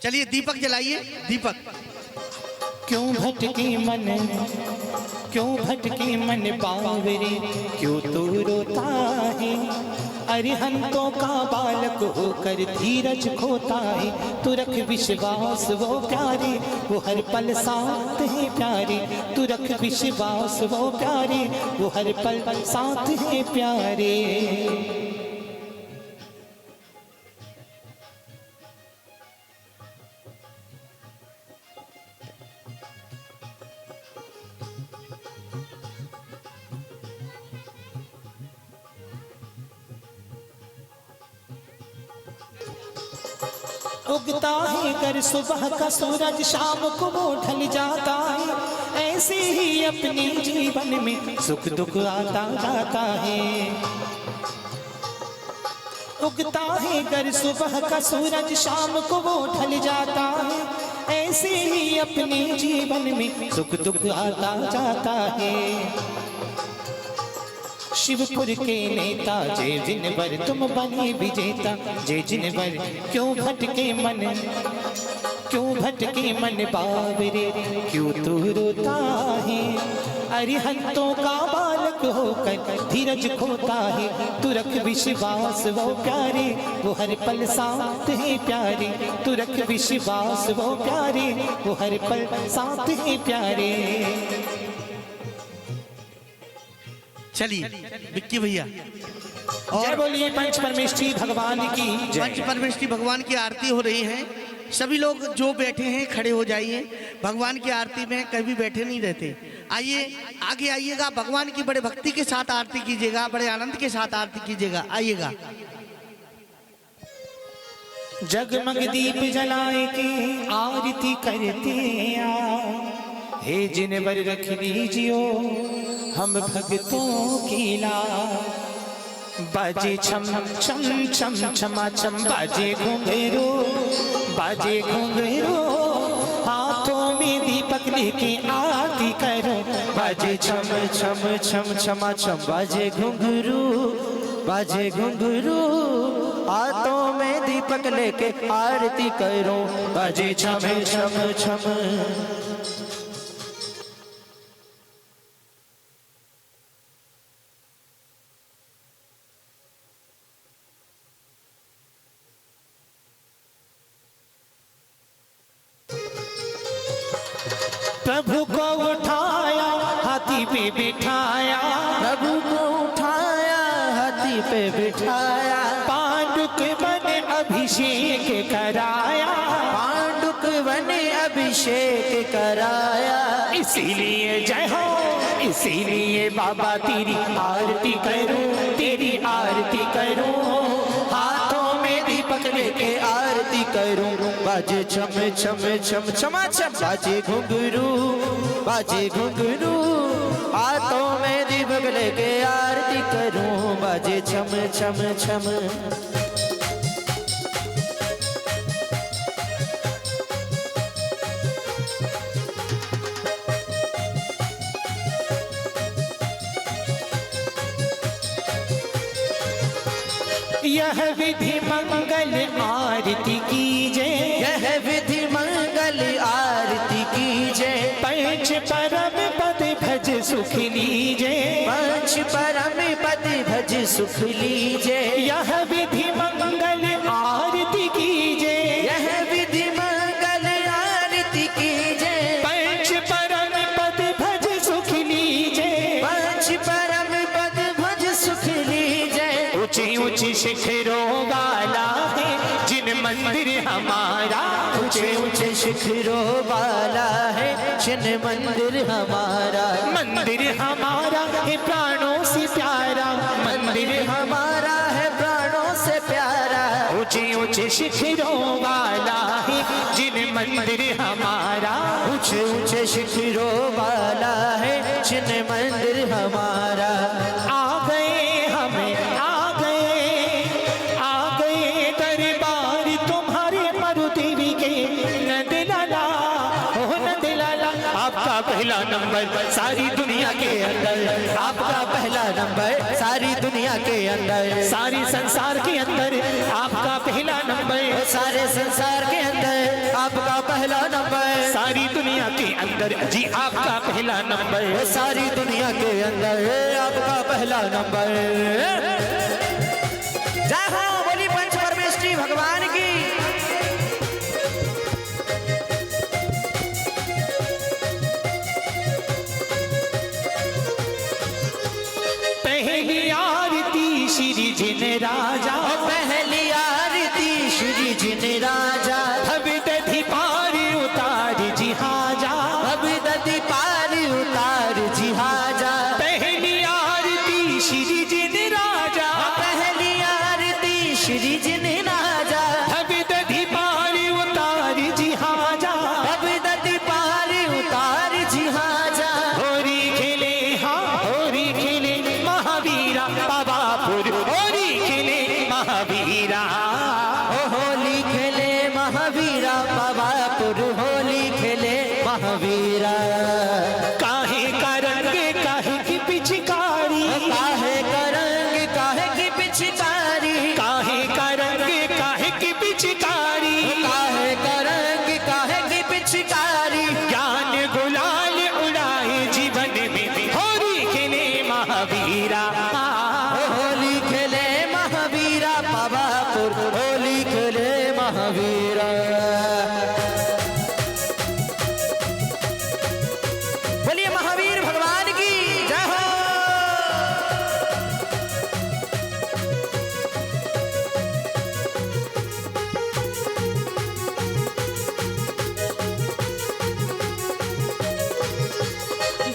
चलिए दीपक जलाइए, दीपक। क्यों भटके मन, क्यों भटके मन बावरे, क्यों तू रोता है। अरिहंतों का बालक होकर धीरज खोता है। तू रख विश्वास वो प्यारे, वो हर पल साथ है प्यारे। तू रख विश्वास वो प्यारे, वो हर पल साथ है प्यारे। उगता है कर सुबह का सूरज, शाम को वो ढल जाता है। ऐसे ही अपने जीवन में सुख दुख आता जाता है। उगता है कर सुबह का सूरज, शाम को वो ढल जाता है। ऐसे ही अपने जीवन में सुख दुख आता जाता है। शिवपुर के नेता जय जिनवर तुम बने विजेता, जय जिनवर। क्यों भटके मन, क्यों भटके मन बावरे, क्यों तू रोता है। अरिहंतों का बालक होकर धीरज खोता है। तू रख विश्वास वो प्यारे, वो हर पल साथ है प्यारे। तू रख विश्वास वो प्यारे, वो हर पल साथ है प्यारे। चलिए विक्की भैया, और बोलिए पंच परमेष्ठी भगवान की जय। पंच परमेष्ठी भगवान की आरती हो रही है। सभी लोग जो बैठे हैं खड़े हो जाइए। भगवान की आरती में कभी बैठे नहीं रहते। आइए आगे आइएगा, भगवान की बड़े भक्ति के साथ आरती कीजिएगा, बड़े आनंद के साथ आरती कीजिएगा। आइएगा। जगमग दीप जलाए के आरती करते आ, हे जिनवर रख लीजियो हम भक्तों की लाज। बाजे छम छम छम छमा छम, बाजे घुंघरू, बाजे घुंघरू। हाथों में दीपक लेके आरती करो। बाजे छम छम छम छमा छम, बाजे घुंघरू, बाजे घुंघरू। हाथों में दीपक लेके आरती करो। बाजे छम छम छम। प्रभु को उठाया हाथी पे बिठाया, प्रभु को उठाया हाथी पे बिठाया। पांडुक वन अभिषेक कराया, पांडुक वन अभिषेक कराया। इसीलिए जय हो, इसीलिए बाबा तेरी आरती करूं, तेरी आरती करूं। हाथों में दीपक लेके आरती करूं। बाजे छम छम छम छमा छम, बाजे घुंघरू, बाजे घुंघरू। हाथों में दीपक लेके आरती करूं। बाजे छम छम छम। यह विधि मंगल आरती कीजे, यह विधि मंगल आरती कीजे। पंच परम पद भज सुख लीजे, पंच परम पद भज सुख लीजे। यह विधि मंगल आरती कीजे, यह विधि मंगल आरती कीजे। पंच परम पद भज सुख लीजे, पंच परम पद भज सुख लीजे। ऊंची ऊंची शिखरों वाला है जिन मंदिर हमारा, ऊंचे ऊंचे शिखरों वाला है जिन मंदिर हमारा। मंदिर हमारा है प्राणों से प्यारा, मंदिर हमारा है प्राणों से प्यारा। ऊंचे ऊंचे शिखरों वाला है जिन मंदिर हमारा, ऊंचे ऊंचे शिखरों वाला है जिन मंदिर हमारा। आ गए हमें, आ गए, आ गए दरबार तुम्हारे मरुदेवी के। नंदलाला हो नंदलाला, आपका पहला नंबर सारी दुनिया के अंदर, आपका पहला नंबर सारी दुनिया के अंदर, सारे संसार के अंदर आपका पहला नंबर, सारे संसार के अंदर आपका पहला नंबर, सारी दुनिया के अंदर जी आपका पहला नंबर, सारी दुनिया के अंदर आपका पहला नंबर। जय हो, बोली पंच परमेष्ठी भगवान की। पहली आरती श्री जिन राजा, पहली आरती श्री जिन राजा, अब दधि पार उतार जी हाजा, अब दधि पार उतार जी हाजा। पहली आरती श्री जिन राजा, पहली आरती श्री जिन राजा, अब दधि पार उतार जी हाजा, अब दधि पार उतार जी हाजा। होरी खेले हाँ होरी खेले महावीरा बाबापुर, होरी खेले महावीरा, होली खेले महावीरा बाबापुर, होली खेले महावीरा। काहे का रंग काहे की पिचकारी, काहे का रंग काहे की पिचकारी, काहे का रंग काहे की पिचकारी, काहे का रंग काहे की पिचकारी। ज्ञान गुलाल उड़ाए जीवन में, होरी खेले महावीरा, होली खेले महावीरा बाबापुर, होली खेले महावीरा। बोलिए महावीर भगवान की जय हो।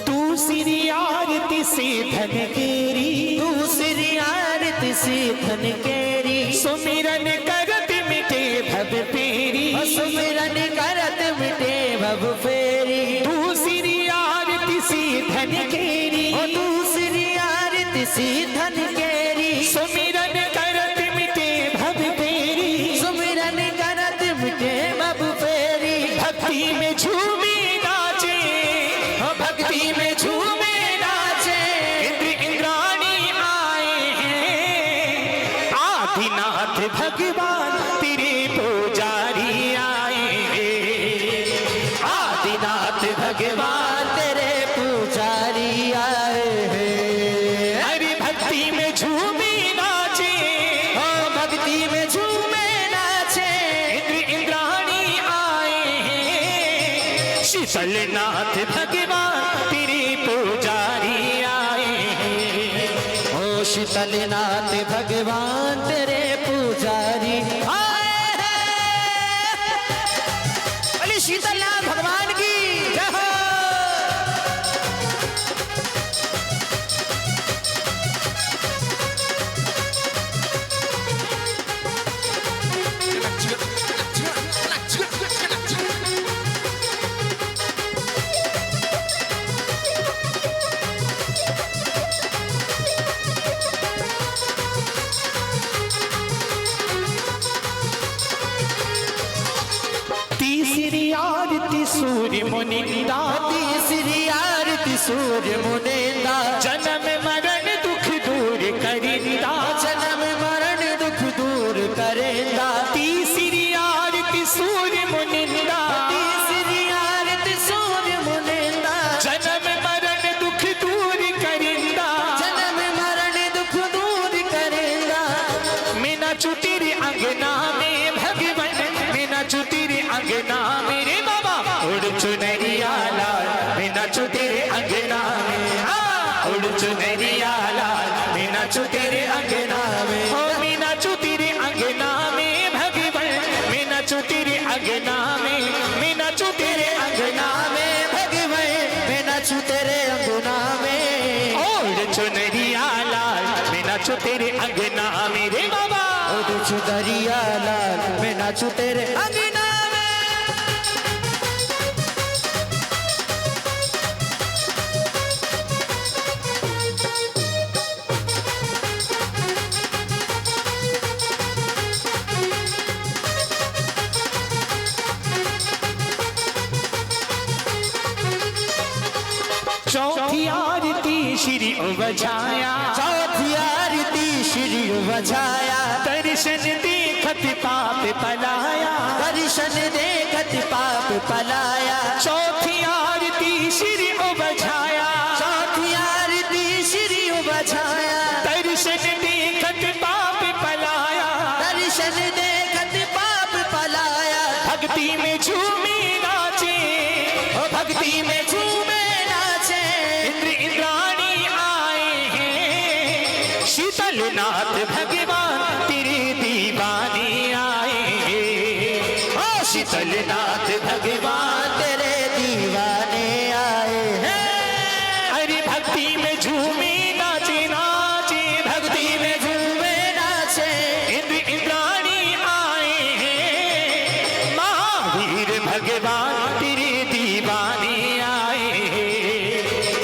दूसरी आरती से धन केरी, दूसरी आरती से धन केरी, सुमिरन करत मिटे भव पेरी, सुमिरन करत मिटे भव फेरी। दूसरी आरती से धन केरी, दूसरी आरती से धन केरी, सुमिरन करत मिटे भव पेरी, सुमिरन करत मिटे भव फेरी। भक्ति में झूमे नाचे, भक्ति में झूमे नाचे, इंद्र इंद्राणी आए हैं, आदिनाथ भगवान तेरे पुजारी आए हैं, आदिनाथ भगवान तेरे पुजारी आए हैं। अरे भक्ति में झूमे नाचे, भक्ति में झूमे नाचे, इंद्र इंद्राणी आए हैं, शीतलनाथ भगवान तेरे पुजारी आए हैं, ओ शीतलनाथ भगवान तेरे पुजारी आए हैं। बोले शीतलनाथ भगवान की जय हो। तीसरी आरती सूर्य मुनिंदा, तीसरी आरती सूर्य मुनिंदा, जन्म मरण दुख दूर करिंदा, जन्म मरण दुख दूर करेंदा। तीसरी आरती सूर्य मुनिंदा, तीसरी आरती सूर्य मुनिंदा, जन्म मरण दुख दूर करिंदा, जन्म मरण दुख दूर करेंदा। मीना चुटिर अंगना में भगवन, मीना चुटिर अंगना मेरे बाबा, उड़ चुनरिया लाल, मीना चुटिर अंगना में, उड़ चुनरिया लाल, मीना चुटिर अंगना में, ओ मीना चुटिर अंगना में भगवन, मीना चुटिर अंगना में, मीना चुटिर अंगना में भगवन मैं नाचू तेरे अंगना में, उड़ चुनरिया लाल, मीना चुटिर अंगना मेरे बाबा, ओ चुदरिया लाल मैं नाचू तेरे अंगना में। चौथी आरती श्री बजाया, चौथी आरती श्री बजाया, दर्शन देखत पाप पलाया, दर्शन देखत पाप पलाया, चौथी आरती श्री बजाया, चौथी आरती श्री बजाया, दर्शन देखत पाप पलाया, दर्शन देखत पाप पलाया, भक्ति में झूमे नाचे, ओ भक्ति में झूमे नाचे, इंद्र इंद्राणी आए हैं, शीतलनाथ भगवान तेरे दीवाने आए हैं, ओ शीतलनाथ भगवान तेरे दीवाने आए हैं। अरे भक्ति में झूमे नाचे नाचे, भक्ति में झूमे नाचे, इंद्र इंद्राणी आए हैं, महावीर भगवान तेरे दीवाने आए हैं,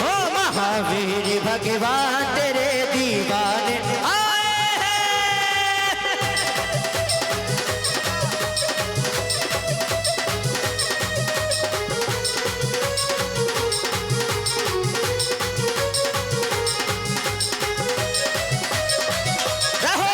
ओ महावीर भगवान तेरे दीवाने आए हैं। रहो।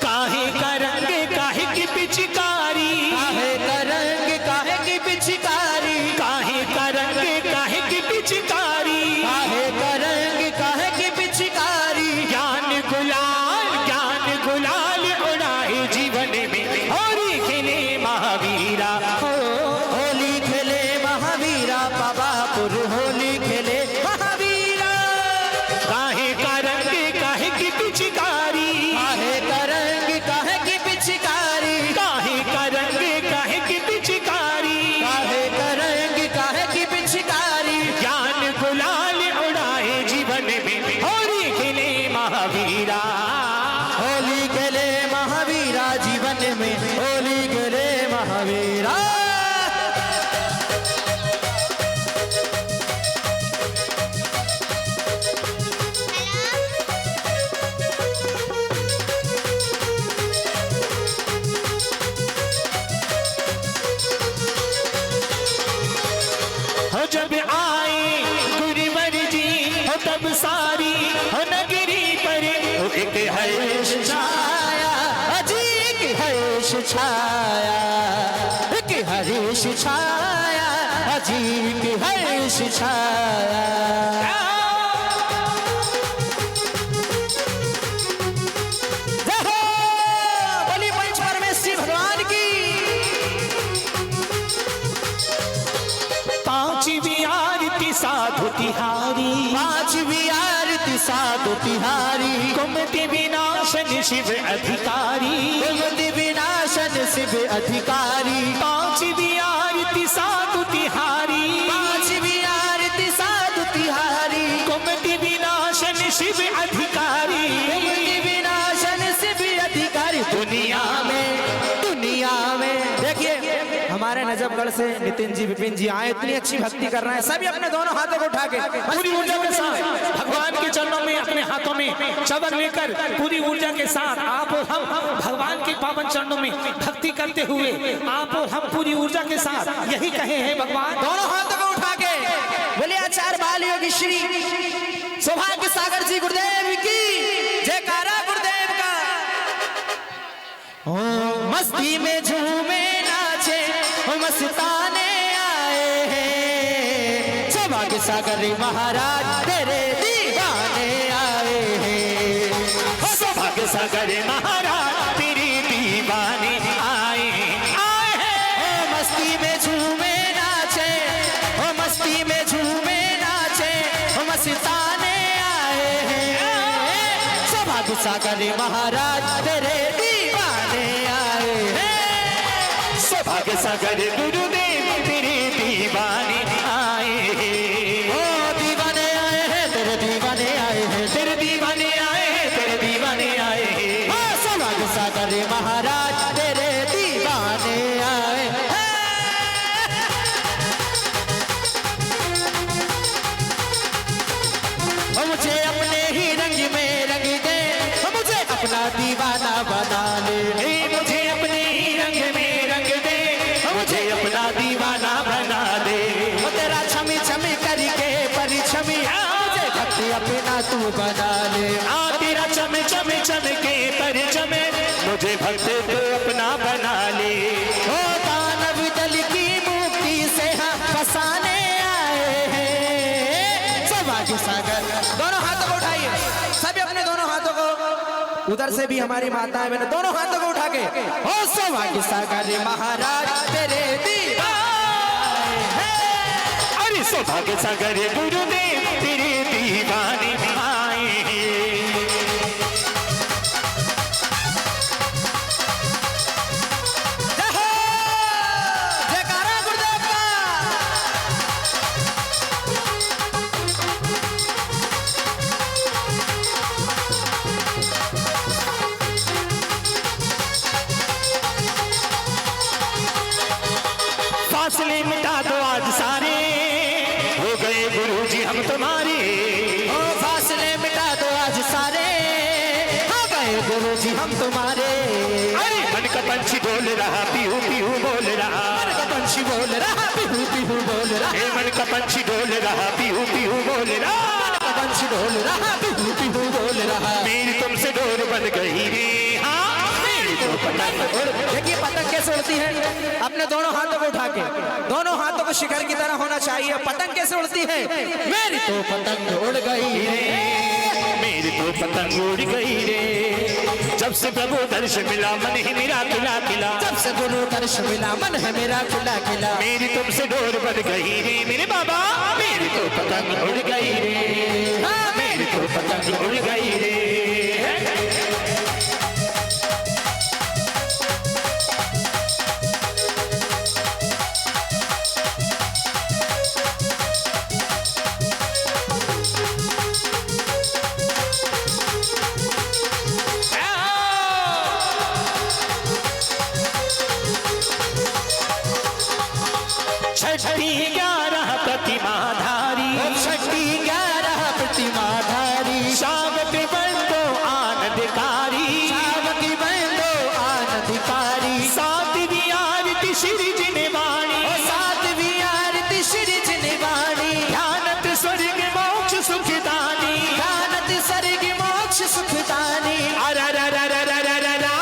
काहे का रंग काहे की पिचकारी, काहे का रंग काहे की पिचकारी, काहे का रंग काहे की पिचकारी, काहे का रंग काहे की पिचकारी, ज्ञान गुलाल उड़ाए जीवन में, होली खेले महावीरा हो, होली खेले महावीरा, बाबापुर होली खेले महावीरा, काहे का रंग काहे की पिचकारी, काहे का रंग काहे की पिचकारी, काहे का रंग काहे की पिचकारी, काहे का रंग काहे की पिचकारी, ज्ञान गुलाल उड़ाए जीवन में, होली खेले महावीरा, होली खेले महावीरा, जीवन में होली खेले महावीरा। हो जब आए गुरुवर जी हो तब सारी हो नगरी पर हो एक हर्ष छाया, अजीब हर्ष छाया, एक हर्ष छाया, अजीब हर्ष छाया। जय हो, बोली पंच परमेश्वर भगवान की। पांचवी आरती साधु तिहारी, पांचवी आरती साधु तिहारी, कुमति विनाशन शिव अधिकारी, कुमति विनाशन शिव अधिकारी, पांचवी आरती साधु तिहारी, पांचवी आरती साधु तिहारी, कुमति विनाशन शिव अधिकारी, कुमति विनाशन शिव अधिकारी। दुनिया में देखिए हमारे नजफगढ़ से नितिन जी विपिन जी आए, इतनी अच्छी भक्ति कर रहे हैं, सभी अपने दोनों हाथों को उठा के पूरी ऊर्जा के साथ भगवान के चरणों में अपने हाथों में चवर लेकर पूरी ऊर्जा के साथ आप और हम भगवान के पावन चरणों में भक्ति करते हुए आप और हम पूरी ऊर्जा के साथ यही कहे हैं भगवान, दोनों हाथों को उठा के बोले आचार्य बाल योगी श्री सौभाग्य सागर जी गुरुदेव की जयकारा गुरुदेव का। ओ मस्ती में झूमे नाचे, ओ मस्ताने आए हैं, सौभाग्य सागर महाराज तेरे दीवाने आए हैं, हो सौभाग्य सागर महाराज तेरे दीवाने आए हैं। ओ मस्ती में झूमे नाचे, ओ मस्ती में झूमे नाचे, ओ मस्ताने आए हैं, सौभाग्य सागर महाराज तेरे दीवाने आए हैं, सौभाग्य सागर गुरुदेव तेरे दीवाने आए हैं। ओ दीवाने आए हैं, तेरे दीवाने आए हैं, तेरे दीवाने आए हैं, तेरे दीवाने आए हैं। ओ सौभाग्य सागर महाराज तेरे दीवाने आए हैं। मुझे अपने ही रंग में रंग दे, मुझे अपना दीवाना बना ले, मुझे अपने ही रंग में रंग दे, मुझे अपना दीवाना बना दे। वो तेरा छमी छमी करके परिछमी, मुझे भक्ति अपना तू बना ले। तेरा चम चम चम के परचम, मुझे भक्त को अपना बना ले। ओ दानव दल की मुक्ति से हम फसाने आए हैं सौभाग्य सागर। दोनों हाथों को उठाइए, सभी अपने दोनों हाथों को, उधर से भी हमारी माताएं बहनें दोनों हाथों को उठा के, ओ सौभाग्य सागर महाराज तेरे दीवाने हैं। अरे सौभाग्य सागर गुरुदेव तेरे दीवाने आए हैं। जयकारा गुरुदेव का। फासले मिटा दो आज सारे, हो गए गुरुजी हम तुम्हारे। ओ फासले मिटा दो आज सारे, हो गए गुरुजी हम तुम्हारे। अरे मन का पंछी बोल रहा, पीहू पीहू बोल रहा, मन का पंछी बोल रहा, पिहू पिहू बोल रहा, हे मन का पंछी बोल रहा, पीहू पीहू बोल रहा। मन का पंछी बोल रहा, पिहू पिहू बोल रहा। मेरी तुमसे डोर बन गई रे, हाँ मेरी तो पतंग उड़। देखिए पतंग कैसे उड़ती है, अपने दोनों हाथों को उठा के, दोनों हाथों को शिखर की तरह होना चाहिए। पतंग कैसे उड़ती है, मेरी तो पतंग उड़ गई रे, मेरी तो पतंग उड़ गई रे। जब से प्रभु दर्शन मिला मन ही मेरा खिला खिला, जब से गुरु दर्शन मिला मन है मेरा खिला खिला। मेरी तुमसे डोर बन गई रे मेरे बाबा, मेरी तो पतंग उड़ गई रे, हाँ, मेरी तो पतंग उड़ गई रे। छठी 11 प्रतिमाधारी, छठी 11 प्रतिमाधारी, शाम पे बंदो आनंदकारी, शाम की बंदो आनंदकारी। सातवीं आरती श्री जिनवाणी, ओ सातवीं आरती श्री जिनवाणी, ध्यानत स्वर्ग मोक्ष सुखदानी, ध्यानत स्वर्ग मोक्ष सुखदानी। अरररररररररा,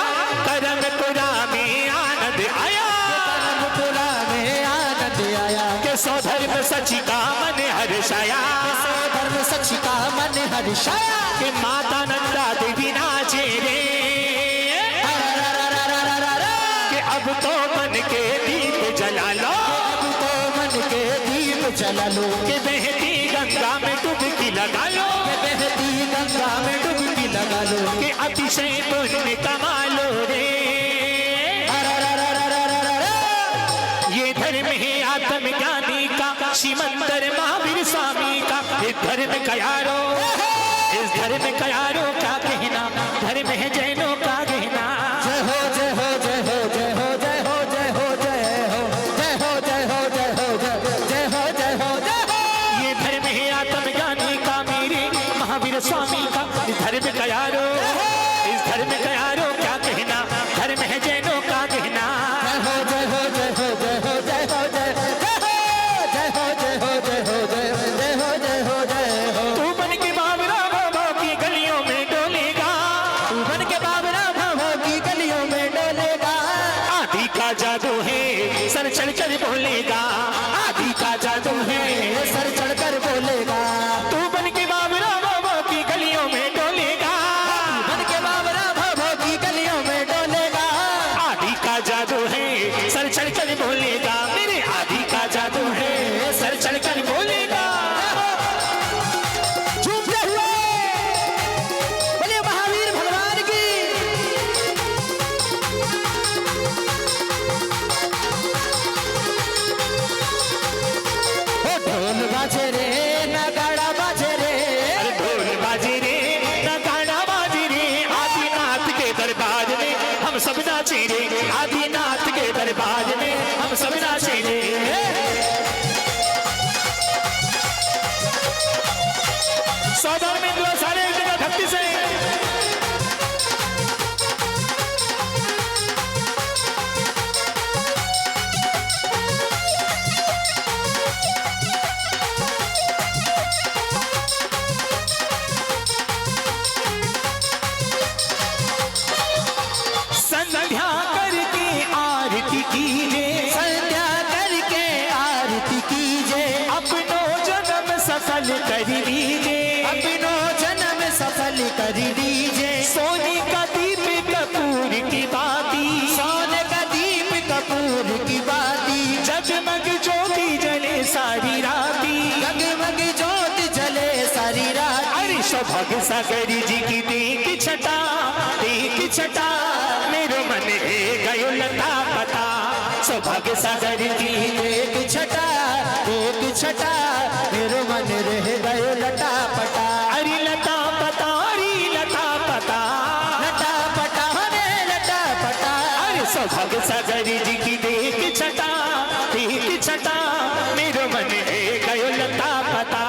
करमपुरा में आनंद आया, करमपुरा में आनंद आया, के सौधर्म सच का मन हर्षाया, धर्म सच का मन हर्षाया। के माता नंदा देवी नाचे रे, कि अब तो मन के दीप जला लो, अब तो मन के दीप जला लो, कि बहती गंगा में डुबकी लगा लो, बहती गंगा में डुबकी लगा लो। कि अतिशय पुण्य कमा लो रे। ये धर्म है आत्मज्ञानी का, श्रीमंतर महावीर स्वामी का। इस धर्म का यारो, इस धर्म का यारो क्या कहना, धर्म है जैनों का गहना। जय हो जय हो जय हो जय हो जय हो जय हो जय हो जय हो जय हो जय हो जय हो जय हो जय हो। ये धर्म है आत्मज्ञानी का, मेरे महावीर स्वामी का। इस धर्म का यारो, इस धर्म का यारो क्या कहना, धर्म है जैनों का गहना। जय हो जय हो जय हो जय हो जय हो जय हो जय हो जय हो जय हो जय हो जय हो जय हो। तू बन के बाबरा बाबा की गलियों में डोलेगा, तू बन के बाबरा भाभो की गलियों में डोलेगा। आदि का जादू है सर चढ़ कर बोलेगा, आदि का जादू है सर चढ़कर बोलेगा। तू बन के बाबरा बाबा की गलियों में डोलेगा, बन के बाबरा भाभो की गलियों में डोलेगा। आदि का जादू है सर चढ़ कर बोलेगा, मेरे आदि का जादू है सर चढ़ कर बोलेगा। झूमते हुए बोलिए महावीर भगवान की। ओ ढोल बाजे रे नगाड़ा बाजे रे, अरे ढोल बाजे रे नगाड़ा बाजे रे, आदिनाथ के दरबार में हम सब नाचे रे, आदिनाथ के दरबार में हम सब नाचे रे। सौदा में तालियां दो सारे एक जगह भक्ति से। संध्या करके आरती कीजे, संध्या करके आरती कीजे, अपनो जन्म सफल कर दीजे, अपनो जन्म सफल कर दीजे। सोने का दीप कपूर की बाती, सोने का दीप कपूर की बाती, जगमग ज्योति जले सारी राती, जगमग ज्योत जले सारी रात। अरे सौभाग्य सागर जी की देख छटा, देख छटा, मेरो मन है गयो लता पता। सौभाग्य सागर जी एक छटा, एक छटा, मेरो मन रह गयो लटा पटा। अरे लता पता, अरे लता पता, लटा पटा रे लटा पटा। अरे सौभाग्य सागर जी की देख छटा, देख छटा, मेरो मन है गयो लता पता।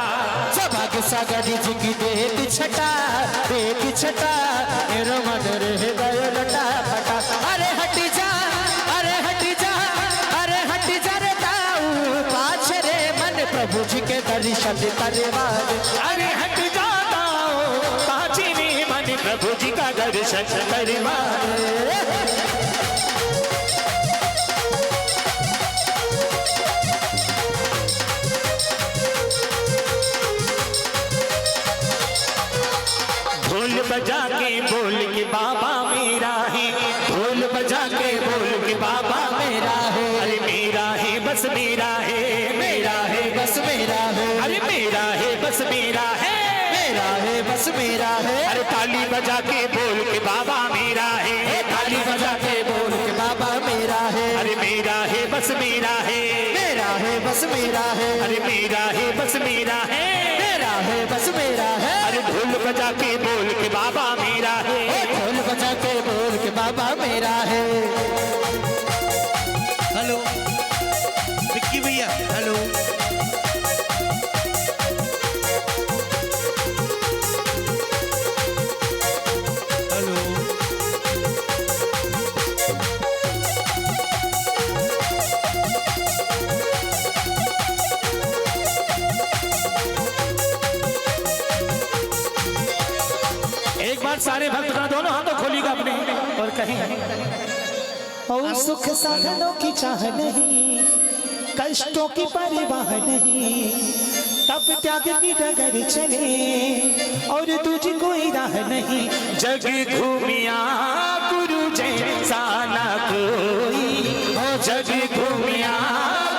सौभाग्य सागर जी की देख छटा, देख छटा, मेरो मन रह गयो लटा पटा। अरे हट जा, अरे हट जा, अरे हट जा रे ताऊ पाछ रे मन प्रभु जी के दर्शन करवावे। अरे हट जाता हो पाची में मन प्रभु जी का दर्शन करवावे। ढोल बजा के बोल के बाबा मेरा है, ढोल बजा के बोल के बाबा मेरा है। अरे मेरा है बस मेरा है, मेरा है बस मेरा है, अरे मेरा है बस मेरा है, मेरा है बस मेरा है। अरे ताली बजा के बोल के बाबा मेरा है, ताली बजा के बोल के बाबा मेरा है। अरे मेरा है बस मेरा है, मेरा है बस मेरा है, अरे मेरा है बस मेरा है, मेरा है बस मेरा है। अरे ढोल बजा के बोल के बाबा मेरा है, ढोल बजा के बोल के बाबा मेरा है। हेलो विक्की भैया, हेलो। हेलो एक बार सारे भक्त का दोनों हाथों खोलिएगा अपने और कहें, और सुख साधनों की चाह नहीं, कष्टों की परवाह नहीं, तब त्याग की डगर चले और तुझी कोई राह नहीं। जग घूमिया गुरु जैसा ना कोई, ओ जग घूमिया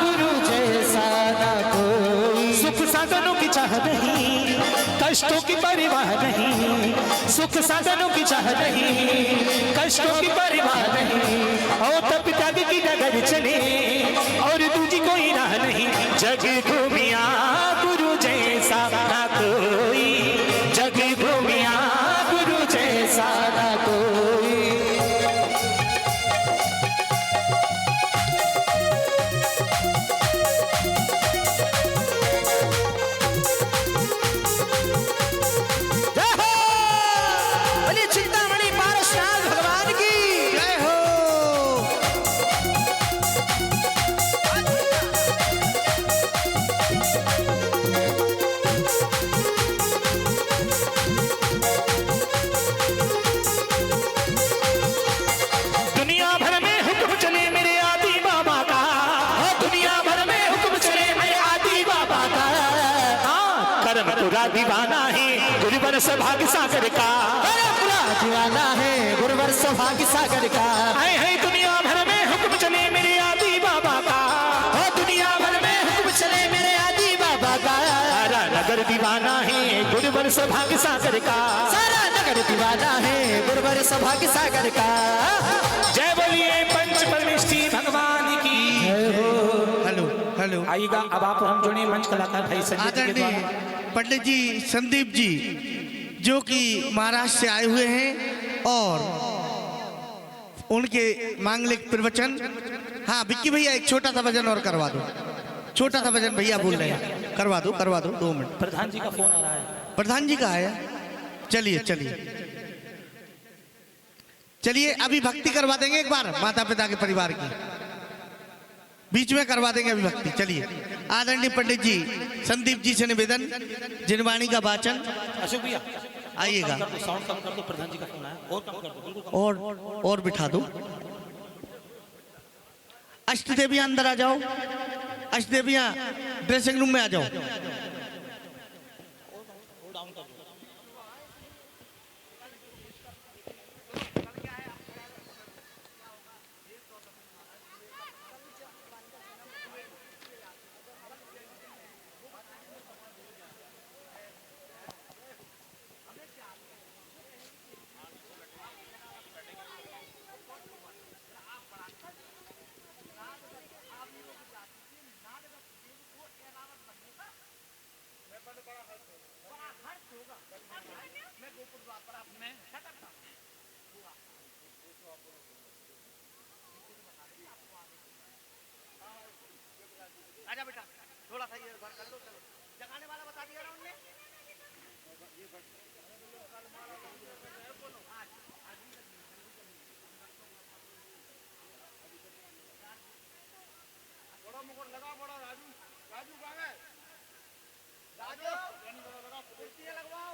गुरु जैसा ना कोई। सुख साधनों की चाह नहीं, कष्टों की परवाह नहीं, सुख साधनों की चाह नहीं, कष्टों की परवाह नहीं, और तब त्याग की डगर चले और दूजी कोई राह नहीं। जग घूमिया गुरु जैसा ना कोई, जग घूमिया गुरु जैसा ना कोई। बोलिए चिंतामणि पारसनाथ भगवान की जय हो। दुनिया भर में हुक्म चले मेरे आदि बाबा का, दुनिया भर में हुक्म चले मेरे आदि बाबा का। हाँ, कर्म पूरा दीवाना है गुरुवर सौभाग्य सागर का, अरे पूरा दीवाना है गुरुवर सौभाग्य सागर का। है दुनिया भर में हुक्म चले मेरे आदि बाबा का, दुनिया भर में हुक्म चले मेरे आदि बाबा का। सारा नगर दीवाना है गुरुवर सौभाग्य सागर का, सारा नगर दीवाना है गुरुवर सौभाग्य सागर का। जय बोलिए पंच परमेष्ठी भगवान की। हेलो हेलो आइएगा अब आप हम जुड़े मंच कलाकार भाई संजय जी के द्वारा। आदरणीय पंडित जी संदीप जी जो कि महाराष्ट्र से आए हुए हैं और उनके मांगलिक प्रवचन। हाँ विक्की भैया एक छोटा सा भजन और करवा दो, छोटा सा भजन भैया बोल रहे हैं, करवा दो 2 मिनट। प्रधान जी का फोन आ रहा है। प्रधान जी कहाँ है? चलिए चलिए चलिए, अभी भक्ति करवा देंगे एक बार माता पिता के परिवार की, बीच में करवा देंगे अभी भक्ति। चलिए, आदरणीय पंडित जी संदीप जी से निवेदन, जिनवाणी का वाचन। अशोक भैया आइएगा, साउंड कम कर दो, प्रधान जी का फोन आया, और कम कर दो, बिल्कुल कम। और बिठा दो। अष्टदेवियां अंदर आ जाओ, अष्टदेवियां ड्रेसिंग रूम में आ जाओ। आजा बेटा, थोड़ा सा ये बार कर लो। चलो, जगाने वाला बता दिया ना उनने। बड़ा मुकुट लगा, बड़ा राजू, राजू कहाँ है? राजू, कुर्सियाँ लगवाओ,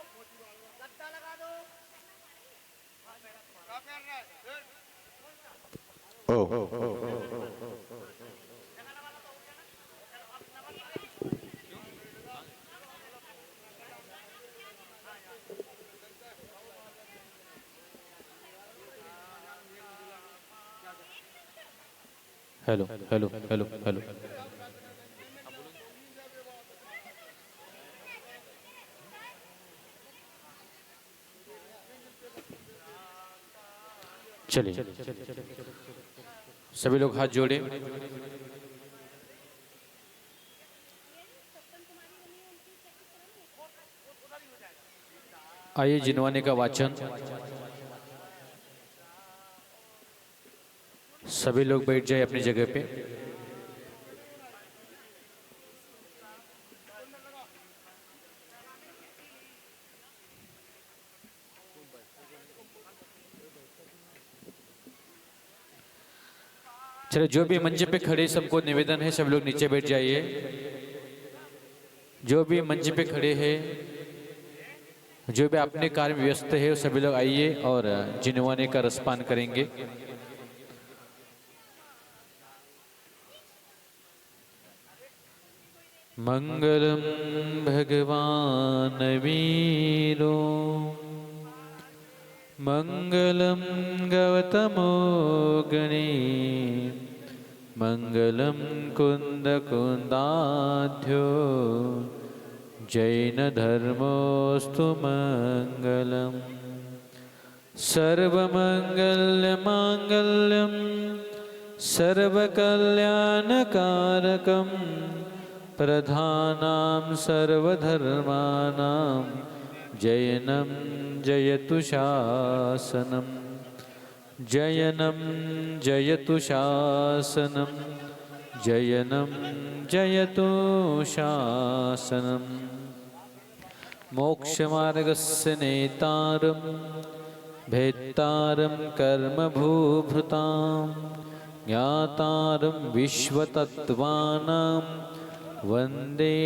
गद्दा लगा दो। क्या कर रहा है? Hello hello hello hello. चलिए सभी लोग हाथ जोड़े। आइए जिनवाने का वाचन। सभी लोग बैठ जाए अपनी जगह पे। चलो, जो भी मंच पे खड़े सबको निवेदन है, सब लोग नीचे बैठ जाइए। जो भी मंच पे खड़े हैं, जो भी अपने कार्य में व्यस्त है, सभी लोग आइए और जिनवाने का रसपान करेंगे। मंगलम भगवान वीरो, मंगलम गौतमो गणे, मंगलम कुंद कुंदाध्यो, जैन धर्मोस्तु मंगलम। सर्वमंगल मांगल्यम सर्वकल्याणकारकम, प्रधानां सर्वधर्माणां जयनं जयतु शासनं, जयनं जयतु शासनं, जयनं जयतु शासनं। मोक्षमार्गस्य नेतारं भेत्तारं कर्मभूभृतां, ज्ञातारं विश्वतत्त्वानां वंदे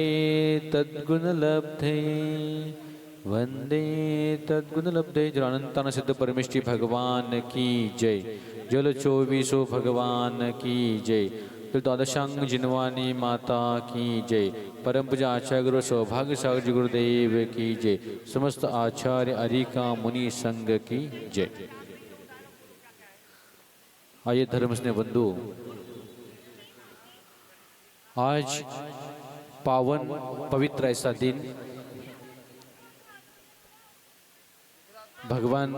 तद्गुणलब्धे, वंदे तद्गुणलब्धे। जो अनंतान सिद्ध परमेष्टि भगवान की जय। जल 24 भगवान की जय। फिर द्वादशांग जिनवानी माता की जय। परम पूजा आचार्य गुरु सौभाग्य सागर जी गुरुदेव की जय। समस्त आचार्य अरिका मुनि संघ की जय। आइए धर्म स्नेह बंधु, आज पावन पवित्र ऐसा दिन भगवान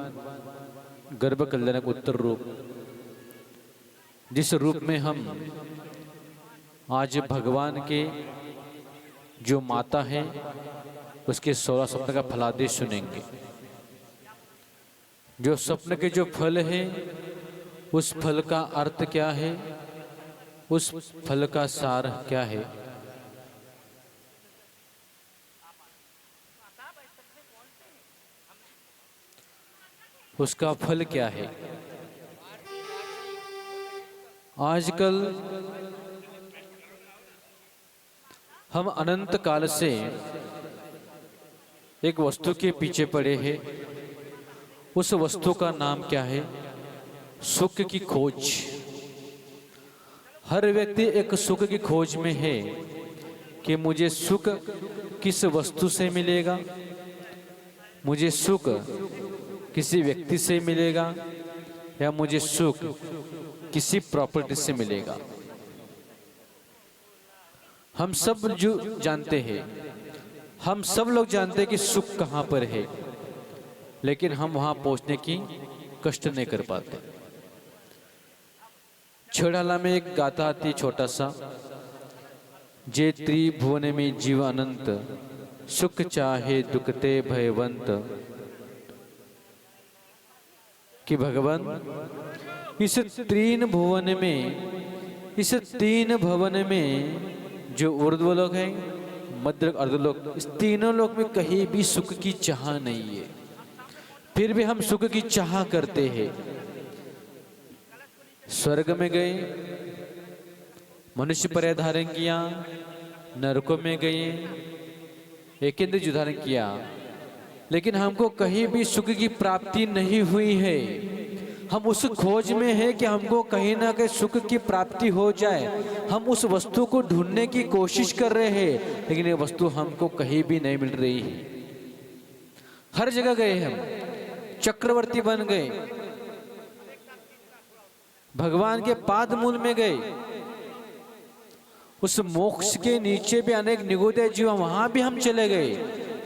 गर्भ कल्याणक उत्तर रूप, जिस रूप में हम आज भगवान के जो माता है उसके 16 स्वप्न का फलादेश सुनेंगे। जो स्वप्न के जो फल है उस फल का अर्थ क्या है, उस फल का सार क्या है। उसका फल क्या है। आजकल हम अनंत काल से एक वस्तु के पीछे पड़े हैं। उस वस्तु का नाम क्या है? सुख की खोज। हर व्यक्ति एक सुख की खोज में है कि मुझे सुख किस वस्तु से मिलेगा, मुझे सुख किसी व्यक्ति से मिलेगा, या मुझे सुख किसी प्रॉपर्टी से मिलेगा। हम सब जो जानते हैं, हम सब लोग जानते हैं कि सुख कहाँ पर है, लेकिन हम वहां पहुंचने की कष्ट नहीं कर पाते। छेड़ाला में एक गाथा आती छोटा सा, जे त्रिभुवन में जीव अनंत, सुख चाहे दुखते भयवंत। कि भगवान इस तीन भुवन में, इस तीन भवन में जो ऊर्ध्व लोग हैं, मध्य अर्धलोक, इस तीनों लोक में कहीं भी सुख की चाह नहीं है। फिर भी हम सुख की चाह करते हैं। स्वर्ग में गए, मनुष्य पर्याय धारण किया, नरकों में गए, एक इंद्रिय धारण किया, लेकिन हमको कहीं भी सुख की प्राप्ति नहीं हुई है। हम उस खोज में है कि हमको कहीं ना कहीं सुख की प्राप्ति हो जाए। हम उस वस्तु को ढूंढने की कोशिश कर रहे हैं, लेकिन ये वस्तु हमको कहीं भी नहीं मिल रही है। हर जगह गए, हम चक्रवर्ती बन गए, भगवान के पाद मूल में गए, उस मोक्ष के नीचे भी अनेक निगोदय जीव, वहां भी हम चले गए,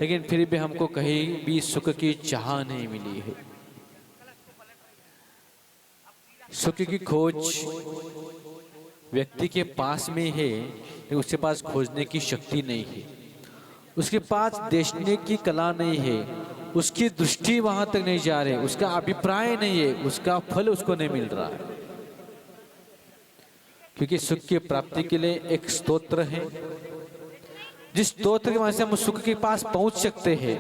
लेकिन फिर भी हमको कहीं भी सुख की चाह नहीं मिली है। सुख की खोज व्यक्ति के पास में है, लेकिन उसके पास खोजने की शक्ति नहीं है, उसके पास देखने की कला नहीं है, उसकी दृष्टि वहां तक नहीं जा रही, उसका अभिप्राय नहीं है, उसका फल उसको नहीं मिल रहा है। क्योंकि सुख की प्राप्ति के लिए एक स्तोत्र है, जिस स्तोत्र के माध्यम से हम सुख के पास पहुंच सकते हैं,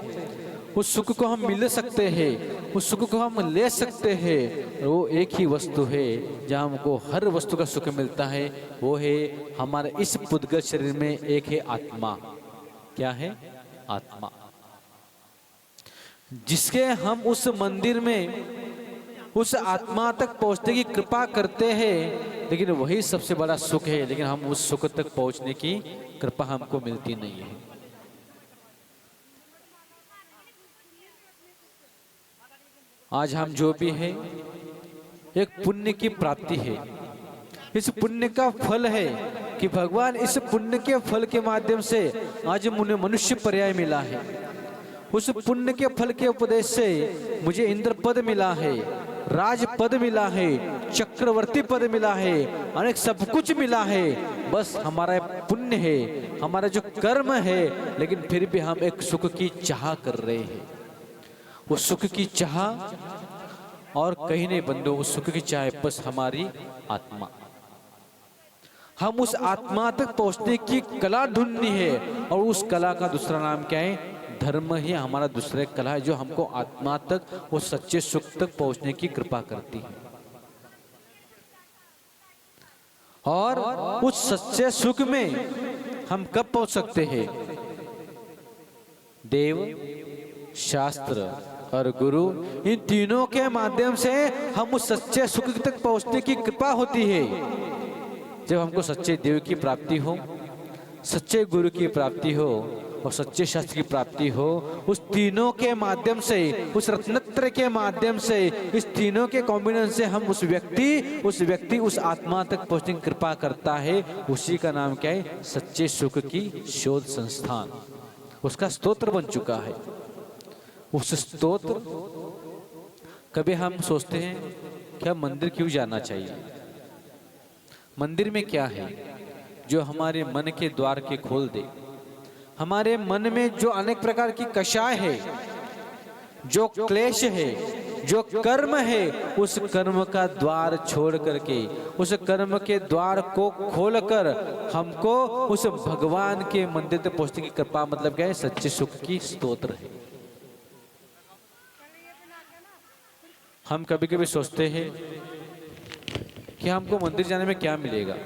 उस सुख को हम मिल सकते हैं, उस सुख को हम ले सकते हैं। वो एक ही वस्तु है जहां हमको हर वस्तु का सुख मिलता है, वो है हमारे इस पुद्गल शरीर में एक है आत्मा। क्या है? आत्मा। जिसके हम उस मंदिर में उस आत्मा तक पहुंचने की कृपा करते हैं, लेकिन वही सबसे बड़ा सुख है, लेकिन हम उस सुख तक पहुंचने की कृपा हमको मिलती नहीं है। आज हम जो भी है, एक पुण्य की प्राप्ति है। इस पुण्य का फल है कि भगवान इस पुण्य के फल के माध्यम से आज मुझे मनुष्य पर्याय मिला है। उस पुण्य के फल के उपदेश से मुझे इंद्र पद मिला है, राज पद मिला है, चक्रवर्ती पद मिला है, अनेक सब कुछ मिला है। बस हमारा पुण्य है, हमारा जो कर्म है, लेकिन फिर भी हम एक सुख की चाह कर रहे हैं। वो सुख की चाह और कहीं नहीं बंदो, उस सुख की चाह बस हमारी आत्मा। हम उस आत्मा तक पहुंचने की कला ढूंढनी है, और उस कला का दूसरा नाम क्या है? धर्म ही हमारा दूसरा कला है, जो हमको आत्मा तक, वो सच्चे सुख तक पहुंचने की कृपा करती है। और उस सच्चे सुख में हम कब पहुंच सकते हैं? देव, शास्त्र और गुरु, इन तीनों के माध्यम से हम उस सच्चे सुख तक पहुंचने की कृपा होती है। जब हमको सच्चे देव की प्राप्ति हो, सच्चे गुरु की प्राप्ति हो और सच्चे शास्त्र की प्राप्ति हो, उस तीनों के माध्यम से, उस रत्नत्र के माध्यम से, इस तीनों के कॉम्बिनेशन से हम उस व्यक्ति उस आत्मा तक पहुंचने की कृपा करता है। उसी का नाम क्या है? सच्चे सुख की शोध संस्थान। उसका स्तोत्र बन चुका है। उस स्तोत्र, कभी हम सोचते हैं क्या मंदिर क्यों जाना चाहिए? मंदिर में क्या है जो हमारे मन के द्वार के खोल दे? हमारे मन में जो अनेक प्रकार की कषाय है, जो क्लेश है, जो कर्म है, उस कर्म का द्वार छोड़ करके, उस कर्म के द्वार को खोलकर हमको उस भगवान के मंदिर तक पहुंचने की कृपा, मतलब क्या है? सच्चे सुख की स्तोत्र है। हम कभी कभी सोचते हैं कि हमको मंदिर जाने में क्या मिलेगा।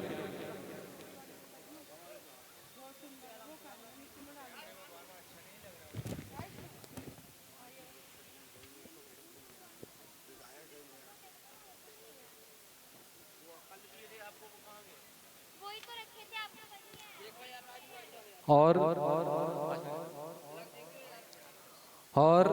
और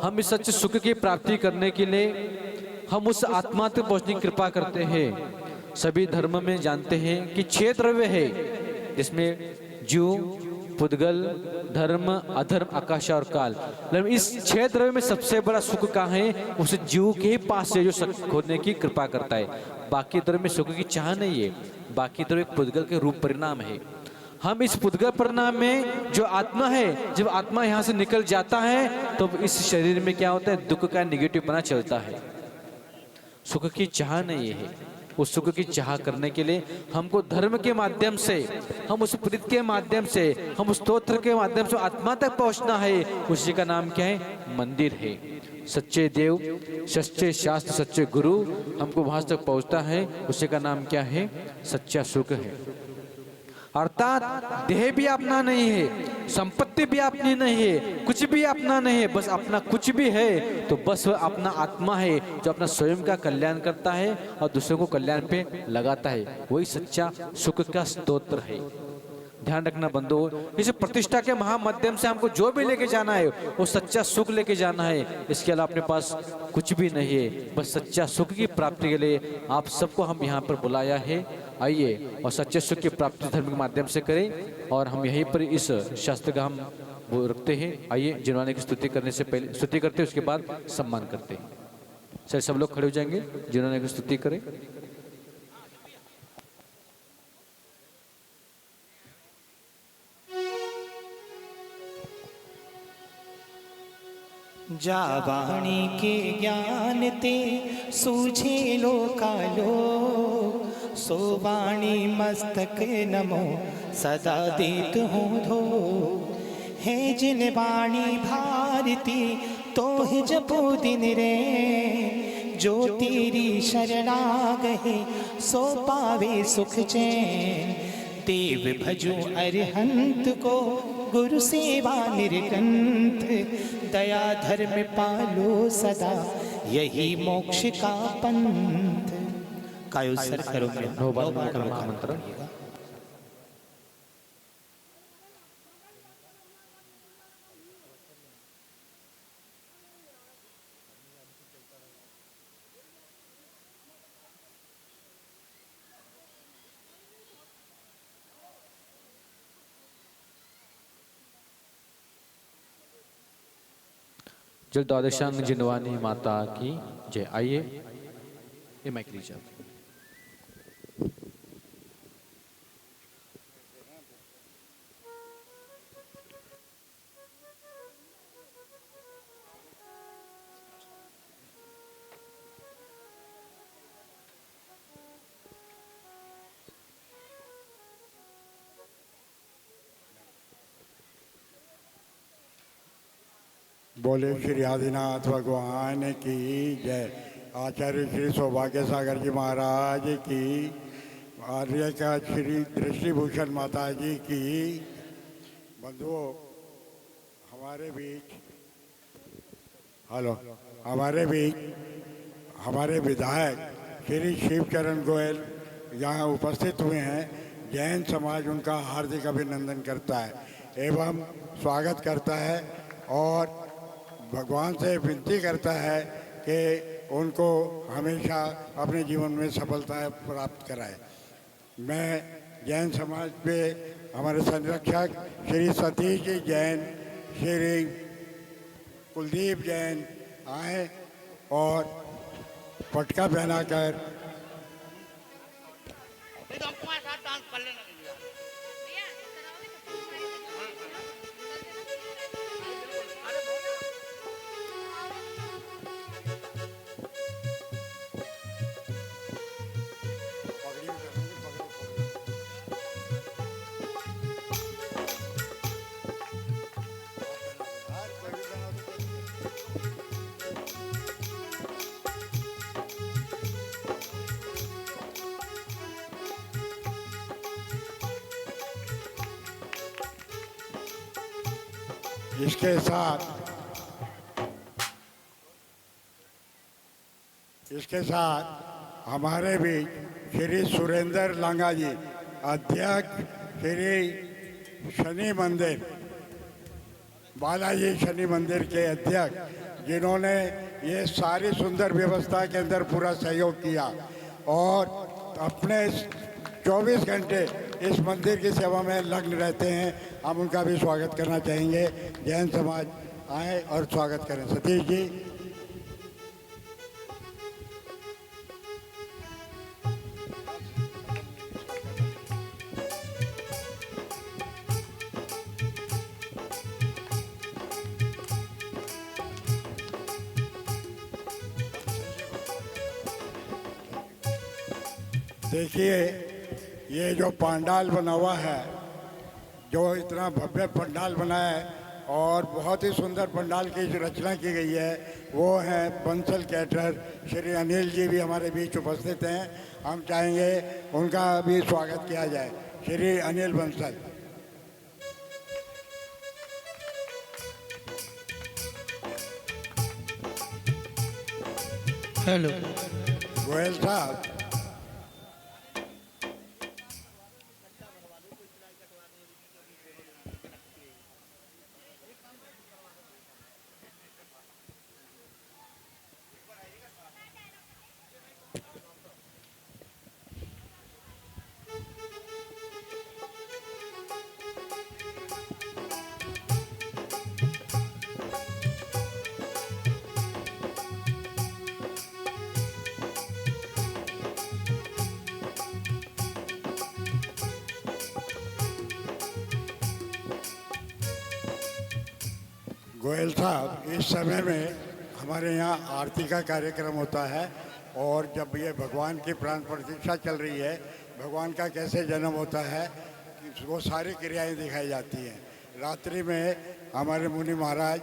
हम इस सच्चे सुख की प्राप्ति करने के लिए हम उस आत्मा तक पहुंचने की कृपा करते हैं। सभी धर्म में जानते हैं कि 6 द्रव्य है, जिसमें जीव, पुद्गल, धर्म, अधर्म, आकाश और काल। मतलब इस 6 द्रव्य में सबसे बड़ा सुख कहाँ है? उस जीव के ही पास से जो सुख खोने की कृपा करता है। बाकी द्रव्य में सुख की चाह नहीं है, बाकी द्रव्य पुद्गल के रूप परिणाम है। हम इस पुद्गल परिणाम में जो आत्मा है, जब आत्मा यहाँ से निकल जाता है तो इस शरीर में क्या होता है? दुख का निगेटिव पना चलता है। सुख की चाह नहीं है। उस सुख की चाह करने के लिए हमको धर्म के माध्यम से, हम उस प्रीत के माध्यम से, हम उस स्तोत्र के माध्यम से आत्मा तक पहुंचना है। उसी का नाम क्या है? मंदिर है। सच्चे देव, सच्चे शास्त्र, सच्चे गुरु हमको वहां तक पहुंचता है। उसी का नाम क्या है? सच्चा सुख है। अर्थात देह भी अपना नहीं है, संपत्ति भी अपनी नहीं है, कुछ भी अपना नहीं है। बस अपना कुछ भी है तो बस वह अपना आत्मा है, जो अपना स्वयं का कल्याण करता है और दूसरों को कल्याण पे लगाता है। वही सच्चा सुख का स्तोत्र है। ध्यान रखना बंधु, इस प्रतिष्ठा के महामाध्यम से हमको जो भी लेके जाना है वो सच्चा सुख लेके जाना है। इसके अलावा अपने पास कुछ भी नहीं है। बस सच्चा सुख की प्राप्ति के लिए आप सबको हम यहाँ पर बुलाया है। आइए और सच्चे सुख की प्राप्ति धर्म के माध्यम से करें। और हम यहीं पर इस शास्त्र का हम वो रखते हैं। आइए जिनवाने की स्तुति करने से पहले स्तुति करते हैं, उसके बाद सम्मान करते हैं। सर सब लोग खड़े हो जाएंगे, जिन्होंने की स्तुति करें। जावाणी के ज्ञान ते सूझे लोकालो, सोवाणी मस्तक नमो सदा देत हूँ धो। है जिन वाणी भारती तो ही जपो दिन रे, जो तेरी शरणा गए सो पावे सुख चैन। देव भजो अरिहंत को गुरु सेवा निर्गंथ, दया धर्म पालो सदा यही मोक्ष का पंथ। कायो सर करो मंत्र। जल द्वादशांग जिनवानी माता की जय। आइए ये माइक लीजिए। बोले श्री आदिनाथ भगवान की जय। आचार्य श्री सौभाग्य सागर जी महाराज की, आर्य का श्री दृष्टिभूषण माता जी की। बंधुओं, हमारे बीच हमारे विधायक श्री शिवचरण गोयल यहाँ उपस्थित हुए हैं। जैन समाज उनका हार्दिक अभिनंदन करता है एवं स्वागत करता है और भगवान से विनती करता है कि उनको हमेशा अपने जीवन में सफलता प्राप्त कराए। मैं जैन समाज पे हमारे संरक्षक श्री सतीश जी जैन, श्री कुलदीप जैन आए और पटका पहनाकर इसके साथ हमारे बीच श्री सुरेंद्र लांगा जी, अध्यक्ष श्री शनि मंदिर, बालाजी शनि मंदिर के अध्यक्ष, जिन्होंने ये सारी सुंदर व्यवस्था के अंदर पूरा सहयोग किया और अपने 24 घंटे इस मंदिर की सेवा में लग्न रहते हैं। हम उनका भी स्वागत करना चाहेंगे। जैन समाज आए और स्वागत करें। सतीश जी। देखिए, ये जो पंडाल बना हुआ है, जो इतना भव्य पंडाल बना है और बहुत ही सुंदर पंडाल की जो रचना की गई है, वो है बंसल कैटरर श्री अनिल जी भी हमारे बीच उपस्थित हैं। हम चाहेंगे उनका भी स्वागत किया जाए। श्री अनिल बंसल। हेलो गोयल साहब। गोयल साहब, इस समय में हमारे यहाँ आरती का कार्यक्रम होता है और जब ये भगवान की प्राण प्रतिष्ठा चल रही है, भगवान का कैसे जन्म होता है, वो सारी क्रियाएं दिखाई जाती हैं। रात्रि में हमारे मुनि महाराज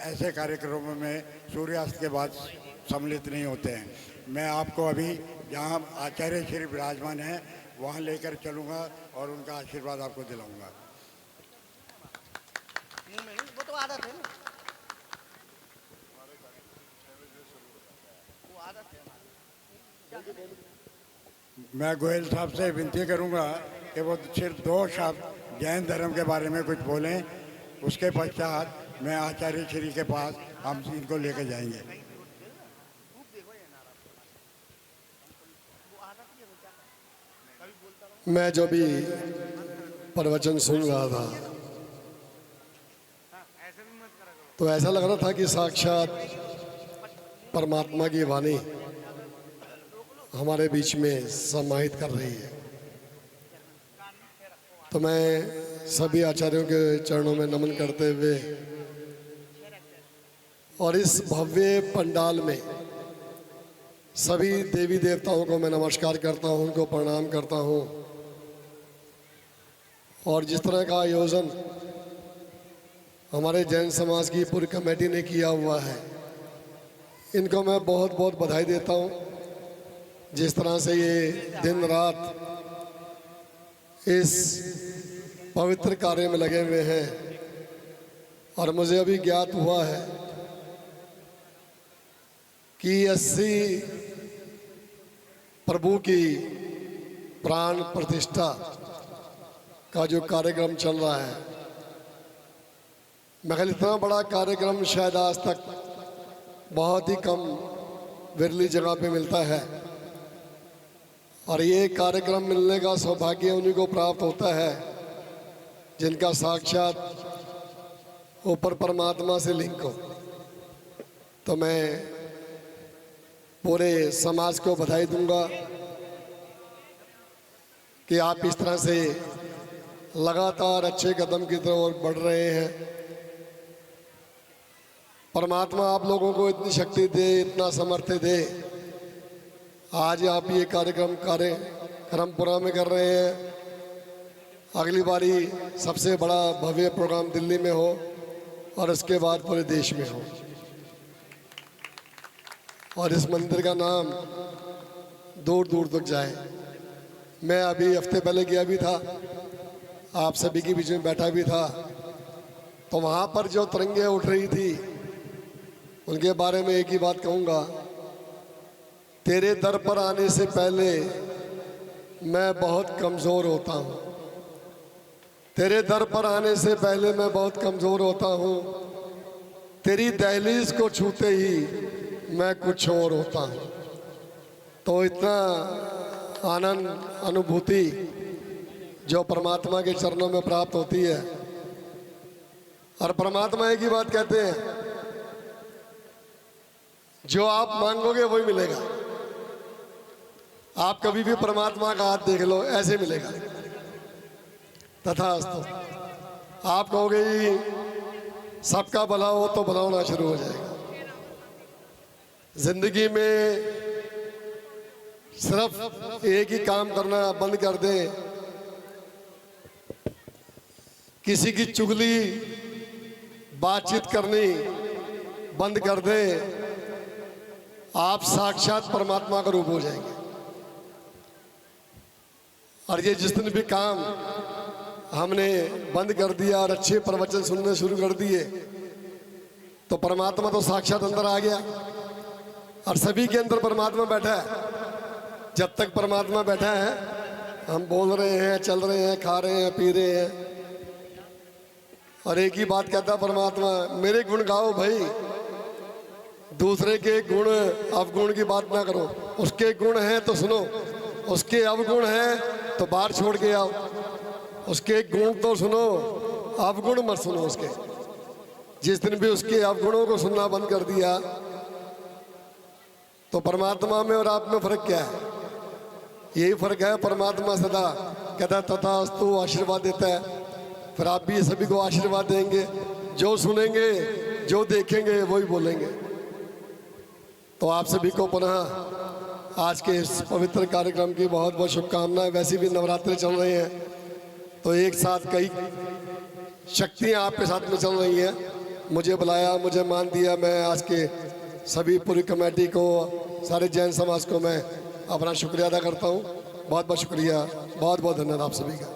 ऐसे कार्यक्रमों में सूर्यास्त के बाद सम्मिलित नहीं होते हैं। मैं आपको अभी जहाँ आचार्य श्री विराजमान हैं वहाँ लेकर चलूँगा और उनका आशीर्वाद आपको दिलाऊँगा। वो तो आदत है ना, वो आदत है। मैं गोयल साहब से विनती करूंगा कि वो सिर्फ 2 शब्द जैन धर्म के बारे में कुछ बोलें। उसके पश्चात मैं आचार्य श्री के पास हम इनको लेकर जाएंगे। मैं जो भी प्रवचन सुन रहा था तो ऐसा लग रहा था कि साक्षात परमात्मा की वाणी हमारे बीच में समाहित कर रही है। तो मैं सभी आचार्यों के चरणों में नमन करते हुए और इस भव्य पंडाल में सभी देवी देवताओं को मैं नमस्कार करता हूं, उनको प्रणाम करता हूं। और जिस तरह का आयोजन हमारे जैन समाज की पूरी कमेटी ने किया हुआ है, इनको मैं बहुत बहुत बधाई देता हूं। जिस तरह से ये दिन रात इस पवित्र कार्य में लगे हुए हैं, और मुझे अभी ज्ञात हुआ है कि 80 प्रभु की प्राण प्रतिष्ठा का जो कार्यक्रम चल रहा है, मगर इतना बड़ा कार्यक्रम शायद आज तक बहुत ही कम विरली जगह पे मिलता है। और ये कार्यक्रम मिलने का सौभाग्य उन्हीं को प्राप्त होता है जिनका साक्षात ऊपर परमात्मा से लिंक हो। तो मैं पूरे समाज को बधाई दूंगा कि आप इस तरह से लगातार अच्छे कदम की तरफ बढ़ रहे हैं। परमात्मा आप लोगों को इतनी शक्ति दे, इतना सामर्थ्य दे। आज आप ये कार्यक्रम पूरा में कर रहे हैं। अगली बारी सबसे बड़ा भव्य प्रोग्राम दिल्ली में हो और उसके बाद पूरे देश में हो, और इस मंदिर का नाम दूर दूर तक जाए। मैं अभी हफ्ते पहले गया भी था, आप सभी के बीच में बैठा भी था, तो वहाँ पर जो तरंगे उठ रही थी उनके बारे में एक ही बात कहूँगा, तेरे दर पर आने से पहले मैं बहुत कमज़ोर होता हूँ, तेरे दर पर आने से पहले मैं बहुत कमज़ोर होता हूँ, तेरी दहलीज को छूते ही मैं कुछ और होता हूँ। तो इतना आनंद अनुभूति जो परमात्मा के चरणों में प्राप्त होती है, और परमात्मा एक ही बात कहते हैं, जो आप मांगोगे वही मिलेगा। आप कभी भी परमात्मा का हाथ देख लो, ऐसे मिलेगा। तथास्तु। आप कहोगे जी सबका भला हो तो भला होना शुरू हो जाएगा। जिंदगी में सिर्फ एक ही काम करना बंद कर दें, किसी की चुगली बातचीत करनी बंद कर दें, आप साक्षात परमात्मा का रूप हो जाएंगे। और ये जिस दिन भी काम हमने बंद कर दिया और अच्छे प्रवचन सुनने शुरू कर दिए, तो परमात्मा तो साक्षात अंदर आ गया और सभी के अंदर परमात्मा बैठा है। जब तक परमात्मा बैठा है, हम बोल रहे हैं, चल रहे हैं, खा रहे हैं, पी रहे हैं, और एक ही बात कहता परमात्मा, मेरे गुण गाओ भाई, दूसरे के गुण अवगुण की बात ना करो। उसके गुण हैं तो सुनो, उसके अवगुण हैं तो बाहर छोड़ के आओ। उसके गुण तो सुनो, अवगुण मत सुनो उसके। जिस दिन भी उसके अवगुणों को सुनना बंद कर दिया, तो परमात्मा में और आप में फर्क क्या है? यही फर्क है। परमात्मा सदा कहता तथास्तु, आशीर्वाद देता है। फिर आप भी सभी को आशीर्वाद देंगे। जो सुनेंगे, जो देखेंगे, वही बोलेंगे। तो आप सभी को पुनः आज के इस पवित्र कार्यक्रम की बहुत बहुत शुभकामनाएं। वैसे भी नवरात्रि चल रहे हैं, तो एक साथ कई शक्तियां आपके साथ में चल रही हैं। मुझे बुलाया, मुझे मान दिया। मैं आज के सभी पूरी कमेटी को, सारे जैन समाज को मैं अपना शुक्रिया अदा करता हूँ। बहुत बहुत शुक्रिया, बहुत बहुत धन्यवाद आप सभी का।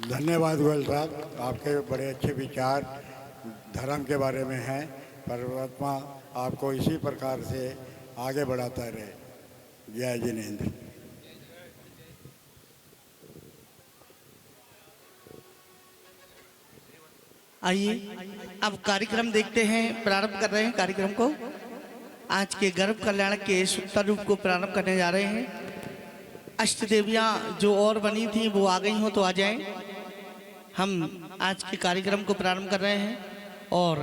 धन्यवाद गोयल साहब, आपके बड़े अच्छे विचार धर्म के बारे में हैं। परमात्मा आपको इसी प्रकार से आगे बढ़ाता रहे। जय जिनेंद्र। आइए अब कार्यक्रम देखते हैं। प्रारंभ कर रहे हैं कार्यक्रम को। आज के गर्भ कल्याण के सुंदर रूप को प्रारंभ करने जा रहे हैं। अष्ट देवियाँ जो और बनी थी वो आ गई हो तो आ जाएं। हम आज के कार्यक्रम को प्रारंभ कर रहे हैं और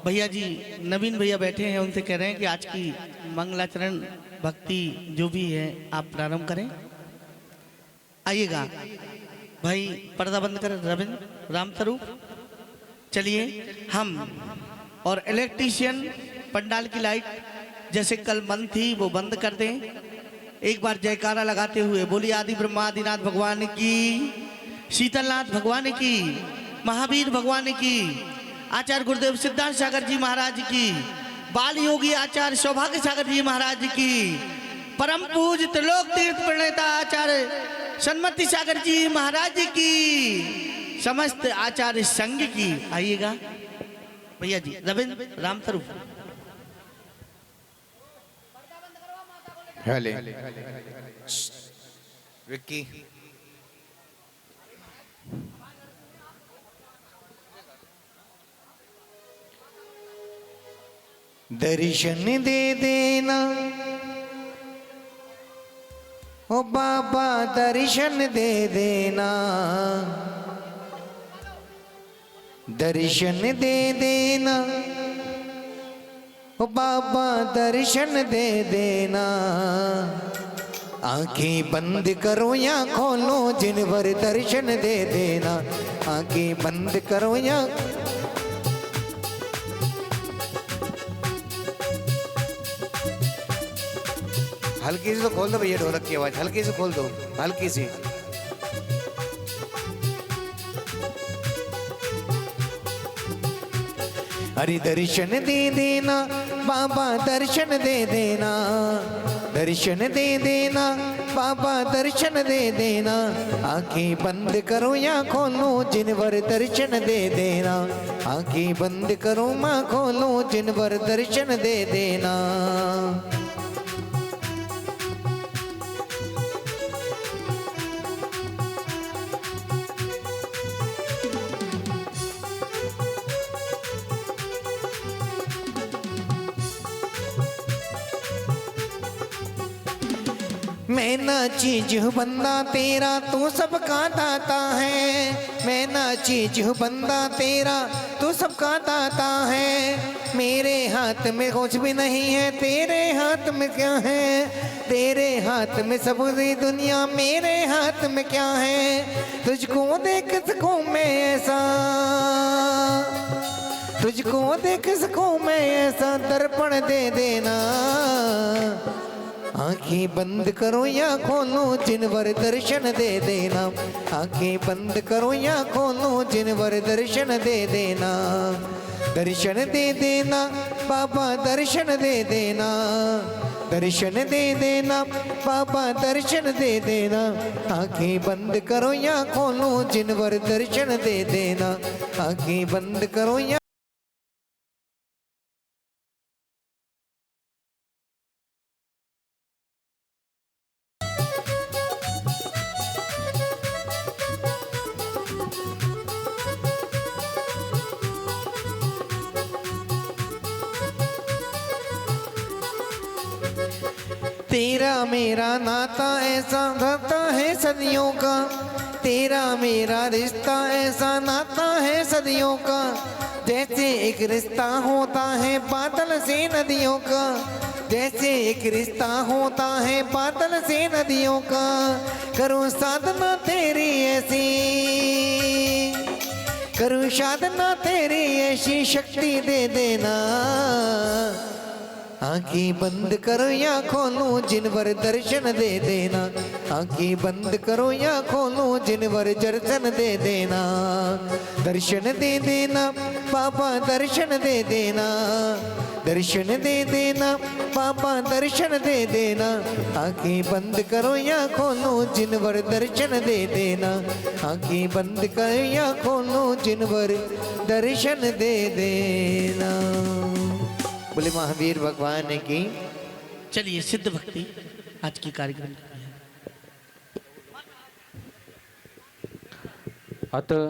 भैया जी नवीन भैया बैठे हैं, उनसे कह रहे हैं कि आज की मंगलाचरण भक्ति जो भी है आप प्रारंभ करें। आइएगा भाई, पर्दा बंद कर रविंद्र राम स्वरूप। चलिए हम और इलेक्ट्रीशियन पंडाल की लाइट जैसे कल बंद थी वो बंद कर दें। एक बार जयकारा लगाते हुए बोलिए आदि ब्रह्मा आदिनाथ भगवान की, शीतलनाथ भगवान की, महावीर भगवान की, आचार्य गुरुदेव सिद्धांत सागर जी महाराज की, बाल योगी आचार्य सौभाग्य सागर जी महाराज की, परम पूज त्रिलोक तीर्थ प्रणेता आचार्य सन्मति सागर जी महाराज की, समस्त आचार्य संघ की। आइएगा भैया जी, रविंद्र राम स्वरूप। हेले विक्की, दर्शन दे देना ओ बाबा, दर्शन दे देना, दर्शन दे देना ओ बाबा, दर्शन दे देना। आंखें बंद करो या खोलो, जिन भर दर्शन दे देना। आंखें बंद करो या हल्की से तो खोल दो भैया, ढोलक की आवाज हल्की से खोल दो, हल्की सी। अरे दर्शन दे देना बाबा, दर्शन दे देना, दर्शन दे देना बाबा, दर्शन दे देना। आंखें बंद करो या खोलो जिनवर दर्शन दे देना, आंखें बंद करो माँ खोलो जिनवर दर्शन दे देना। मैं ना चीज हूँ बंदा तेरा, तू सबका दाता है। मैं ना चीज हूँ बंदा तेरा, तू सबका दाता है। मेरे हाथ में कुछ भी नहीं है, तेरे हाथ में क्या है? तेरे हाथ में सब दुनिया, मेरे हाथ में क्या है? तुझको देख सकूं मैं ऐसा, तुझको देख सकूं मैं ऐसा, दर्पण दे देना। आंखें बंद करो या खोलो जिनवर दर्शन दे देना, आंखें बंद करो या खोलो जिनवर दर्शन दे देना। दर्शन दे देना बाबा, दर्शन दे देना, दर्शन दे देना बाबा, दर्शन दे देना। आंखें बंद करो या खोलो जिनवर दर्शन दे देना, आंखें बंद करो या तेरा मेरा नाता ऐसा नाता है सदियों का, तेरा मेरा रिश्ता ऐसा नाता है सदियों का। जैसे एक रिश्ता होता है बादल से नदियों का, जैसे एक रिश्ता होता है बादल से नदियों का। करूँ साधना तेरी ऐसी, करूँ साधना तेरी ऐसी, शक्ति दे देना। आंखें बंद करो या खोलो जिनवर दर्शन दे देना, आंखें बंद करो या खोलो जिनवर दर्शन दे देना। दर्शन दे देना बाबा, दर्शन दे देना, दर्शन दे देना बाबा, दर्शन दे देना। आंखें बंद करो या खोलो जिनवर दर्शन दे देना, आंखें बंद करो या खोलो जिनवर दर्शन दे देना। बोले महावीर भगवान की। चलिए सिद्ध भक्ति आज की कार्यक्रम। अतः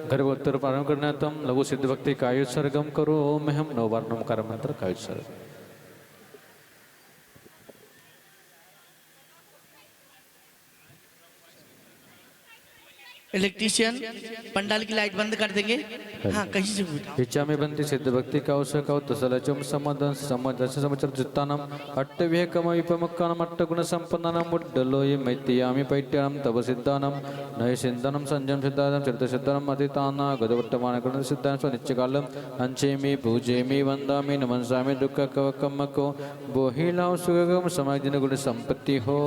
गर्भोत्तर प्रारंभ करण्यातम लघु सिद्ध भक्ति कायोत्सर्गम करो महम नववार्णमकार मंत्र कायोत्सर्ग। इलेक्ट्रीशियन पंडाल की लाइट बंद कर देंगे। हाँ कहीं से उठाओ। इच्छा में बनती सिद्ध भक्ति का अवसर का तसलचम समदन समदर्शन समचर चित्तानम अट्टविहकम विपमुक्कानम अट्टगुण संपन्नानम मुड्डलोय मैत्यामि पैट्यानम तव सिद्धानम नय सिद्धनम संजम सिद्धानम चरित सिद्धनम अतिताना गदवर्तमान गुण सिद्धानम स्वनित्यकालम अंचेमि पूजेमि वंदामि नमस्सामि दुःख कवकमको बोहिलाओ सुगम समाजन गुण संपत्ति हो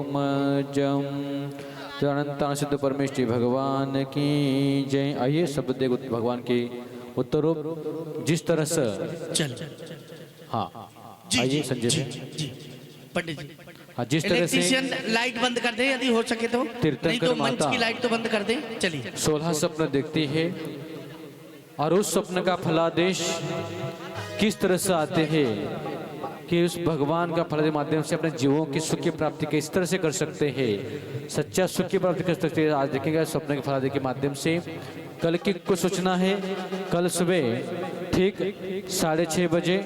मजम। जो अनंतान सिद्ध परमेश्वरी भगवान की जय। आइए सब देव भगवान की उत्तरों जिस तरह से चल हाँ जी आइए जी संजय जी जी। जी पंडित जी हाँ जिस तरह से इलेक्ट्रीशियन लाइट बंद कर दे यदि हो सके तो, तीर्थंकर नहीं तो मंच माता की लाइट तो बंद कर दे। चलिए 16 स्वप्न देखती है और उस स्वप्न का फलादेश किस तरह से आते हैं कि उस भगवान का फल के माध्यम से अपने जीवों की सुख की प्राप्ति किस तरह से कर सकते हैं, सच्चा सुख की प्राप्ति कर सकते हैं। आज देखेंगे स्वप्न के फलादेश के माध्यम से। कल की कुछ सूचना है, कल सुबह ठीक 6:30 बजे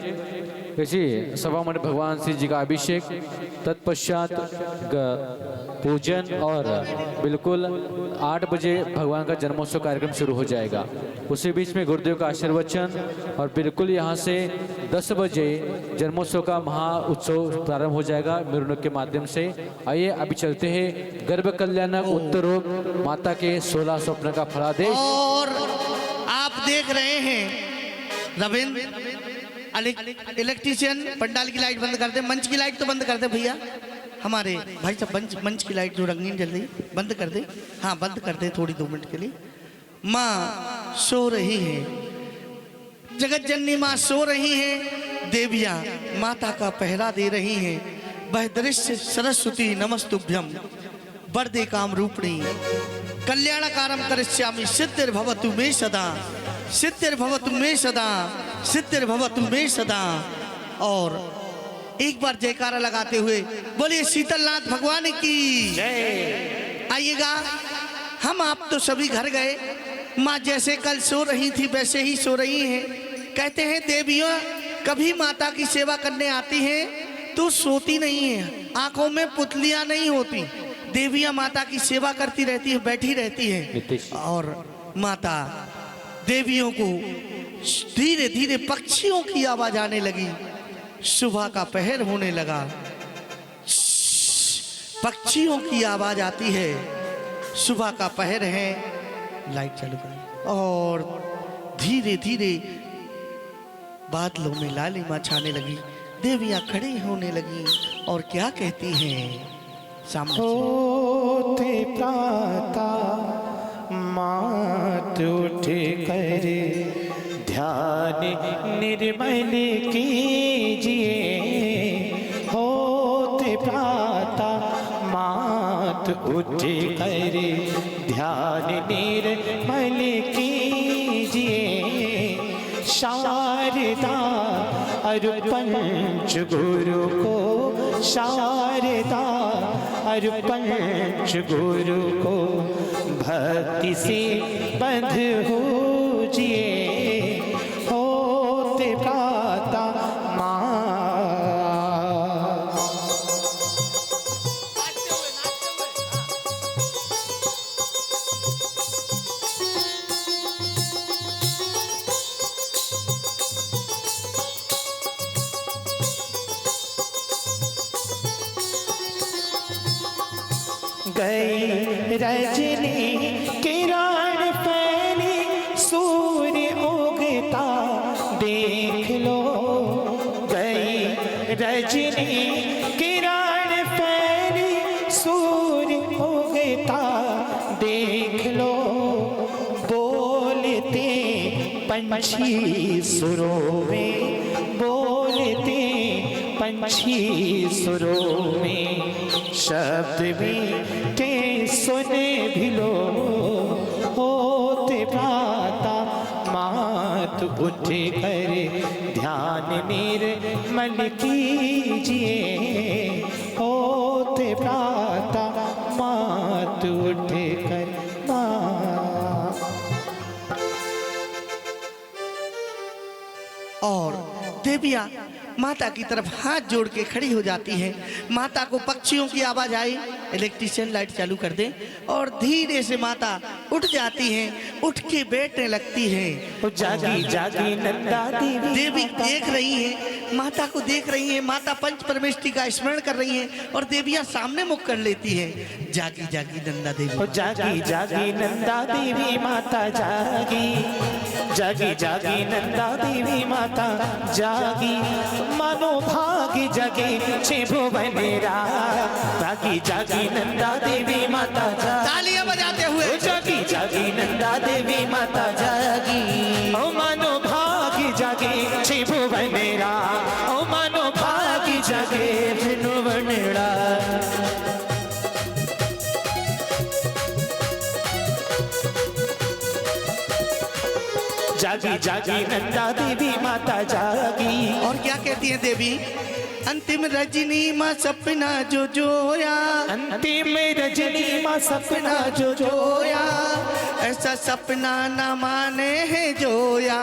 इसी सभा मंडप भगवान श्री जी का अभिषेक, तत्पश्चात पूजन और बिल्कुल 8 बजे भगवान का जन्मोत्सव कार्यक्रम शुरू हो जाएगा। उसी बीच में गुरुदेव का आशीर्वचन और बिल्कुल यहाँ से 10 बजे जन्मोत्सव का महा उत्सव प्रारंभ हो जाएगा मिरुनक के माध्यम से। आइए अभी चलते हैं गर्भ कल्याणक उत्तरोग माता के 16 स्वप्न का फलादेश। और आप देख रहे हैं रविंद्र इलेक्ट्रीशियन पंडाल की लाइट बंद कर दे, मंच की लाइट तो बंद कर दे भैया। हमारे भाई साहब मंच की लाइट जो रंगीन जल रही बंद कर दे। हाँ बंद कर दे थोड़ी 2 मिनट के लिए। माँ सो रही है, जगत जननी माँ सो रही हैं, देवियाँ माता का पहरा दे रही हैं। वह दृश्य सरस्वती नमस्तुभ्यम वरदे काम रूपिणी कल्याणकारम करिष्यामि सिद्धिर्भवतु मे सदा, सिद्धिर्भवतु मे सदा, सिद्धिर्भवतु मे सदा। और एक बार जयकारा लगाते हुए बोलिए शीतलनाथ भगवान की जय। आइएगा, हम आप तो सभी घर गए, माँ जैसे कल सो रही थी वैसे ही सो रही हैं। कहते हैं देवियाँ कभी माता की सेवा करने आती हैं तो सोती नहीं है, आंखों में पुतलियां नहीं होती। देवियाँ माता की सेवा करती रहती है, बैठी रहती है। और माता देवियों को धीरे धीरे पक्षियों की आवाज आने लगी। सुबह का पहर होने लगा, पक्षियों की आवाज आती है। सुबह का पहर है, लाइट चालू करें। और धीरे धीरे बादलों में लालिमा छाने लगी। देवियां खड़ी होने लगी और क्या कहती हैं सामने होते प्राता मात उठ कर ध्यान निर्मल कीजिए। होते प्राता मात उठ कर ध्यान निर्मल कीजिए। शारदा और पंच गुरु को, शारदा और पंच गुरु को भक्ति से बंध होजिए। होते प्राता माँ। गई रजनी किरण फैली सूर्य उगता देख लो। गई रजनी किरण फैली सूर्य उगता देख लो। बोलते पंछी सुरों में, बोलते पंछी सुरों में, शब्द भी के सुने भी लो। होते प्राता मात उठ कर ध्यान निर्मल कीजिए। होते प्राता मात उठ कर और देवियाँ माता की तरफ हाथ जोड़ के खड़ी हो जाती है। माता को पक्षियों की आवाज आई, इलेक्ट्रिशियन लाइट चालू कर दे। और धीरे से माता उठ जाती हैं, उठ के बैठने लगती हैं। जागी जागी नंदा देवी। देवी देख रही है, माता को देख रही है। माता पंच परमेष्टि का स्मरण कर रही है और देवियाँ सामने मुख कर लेती है। जागी जागी नंदा देवी, जागी जागी नंदा देवी माता जागी। जागी जागी नंदा देवी माता जागी। मानो भागी जगे छे भुवनेरा। जागी जागी नंदा देवी माता जागी। तालियां बजाते हुए जागी जागी नंदा देवी माता जागी। ओ मानो भागी जगे छे भुवनेरा। ओ मानो भागी जगे छे भुवनेरा। जागी जागी नंदा देवी माता जागी। और क्या कहती है देवी? अंतिम रजनी माँ सपना जो जोया, अंतिम रजनी माँ सपना जो जोया। ऐसा सपना न माने है जोया।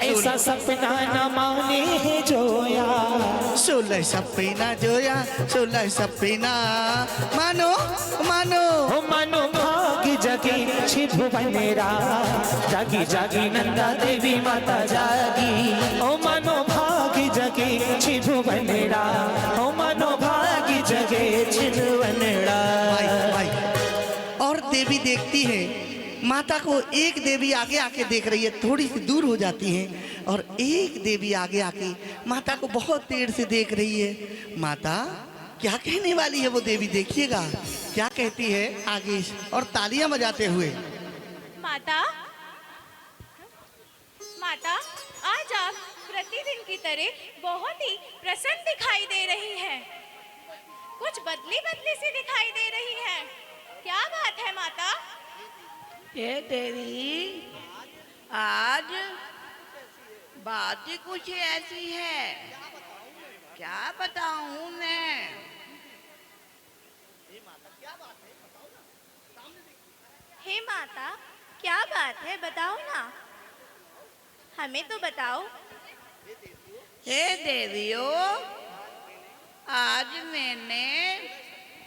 ऐसा सपना न माने है जोया। 16 सपना जोया, 16 सपना मानो मानो। ओ मानो भागी जगी छे भुवनेरा। जागी जागी नंदा देवी माता जागी। ओ मानो भागी जगी छे भुवनेरा। ओ मानो भागी जगे छे भुवनेरा। और देवी देखती है माता को। एक देवी आगे आके देख रही है, थोड़ी सी दूर हो जाती है। और एक देवी आगे आके माता को बहुत देर से देख रही है। माता क्या कहने वाली है वो देवी, देखिएगा क्या कहती है आगे। और तालियां बजाते हुए माता, माता तरह बहुत ही प्रसन्न दिखाई दे रही है। कुछ बदली बदली सी दिखाई दे रही है। क्या बात है माता? ये तेरी आज बात ही कुछ ऐसी है, क्या बताऊं मैं। हे माता, क्या बात है, बताओ ना, हमें तो बताओ। हे देवियों, आज मैंने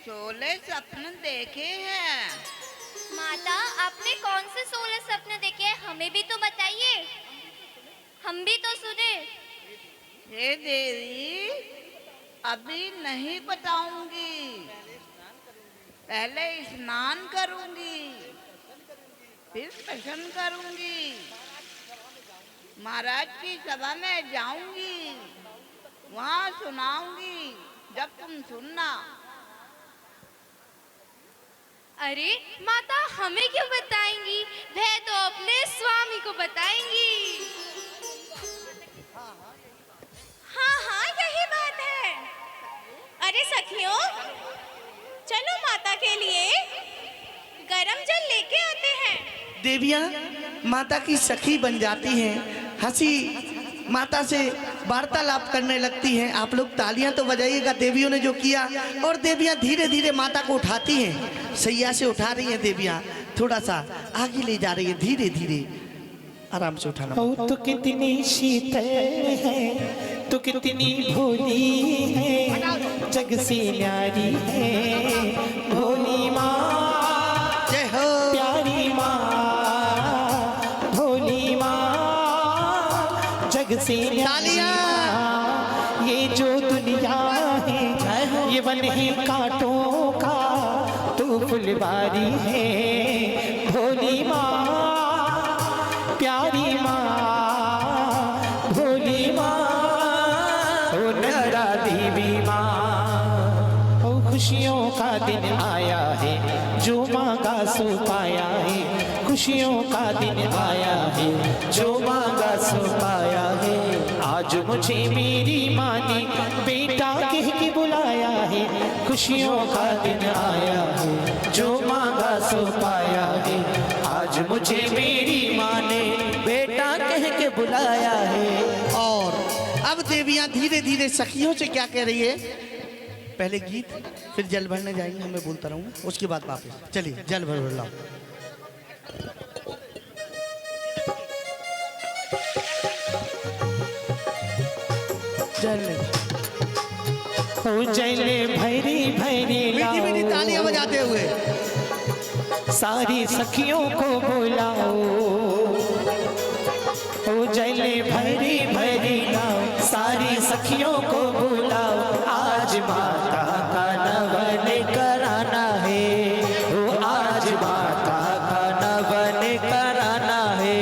16 सपने देखे हैं। माता, आपने कौन से 16 सपने देखे हैं? हमें भी तो बताइए, हम भी तो सुने। हे देवी, अभी नहीं बताऊंगी, पहले स्नान करूंगी, फिर दर्शन करूंगी, महाराज की सभा में जाऊंगी, वहाँ सुनाऊंगी, जब तुम सुनना। अरे माता, हमें क्यों बताएंगी? वह तो अपने स्वामी को बताएंगी। हाँ हाँ, यही बात है। अरे सखियों, चलो माता के लिए गरम जल लेके आते हैं। देवियाँ माता की सखी बन जाती हैं, हंसी माता से वार्तालाप करने लगती हैं। आप लोग तालियां तो बजाइएगा देवियों ने जो किया। और देवियां धीरे धीरे माता को उठाती हैं, सैया से उठा रही हैं देवियां, थोड़ा सा आगे ले जा रही है, धीरे धीरे आराम से उठाना। ओ तो कितनी शीतल है, तो कितनी भोली है, जग से न्यारी है भोली माँ, जय हो प्यारी माँ, भोली माँ, जग से न्यारी माँ। ये जो दुनिया है, ये वन है कांटों का, तू फुलवारी है भोली माँ, प्यारी माँ, भोली माँ, ओ नंदा देवी माँ। ओ खुशियों का दिन आया है, जो मांगा सो पाया है, खुशियों का दिन आया है, जो मांगा सो पाया है। आज मुझे मेरी माँ ने बेटा कह के बुलाया है, खुशियों का दिन आया है, जो मांगा सो पाया है। आज मुझे मेरी माँ ने बेटा कह के बुलाया है। और अब देवियां धीरे धीरे सखियों से क्या कह रही है, पहले गीत फिर जल भरने जाएंगे, मैं बोलता रहूंगा, उसके बाद वापस। चलिए जल भर लाओ। जल ओ जले भैरी भैरी मीठी मीठी तालियां बजाते हुए सारी सखियों को बुलाओ, ओ जले भैरी भैरी लाओ, सारी सखियों को बुलाओ। आज माता का नवन कराना है, ओ आज माता का नवन कराना है।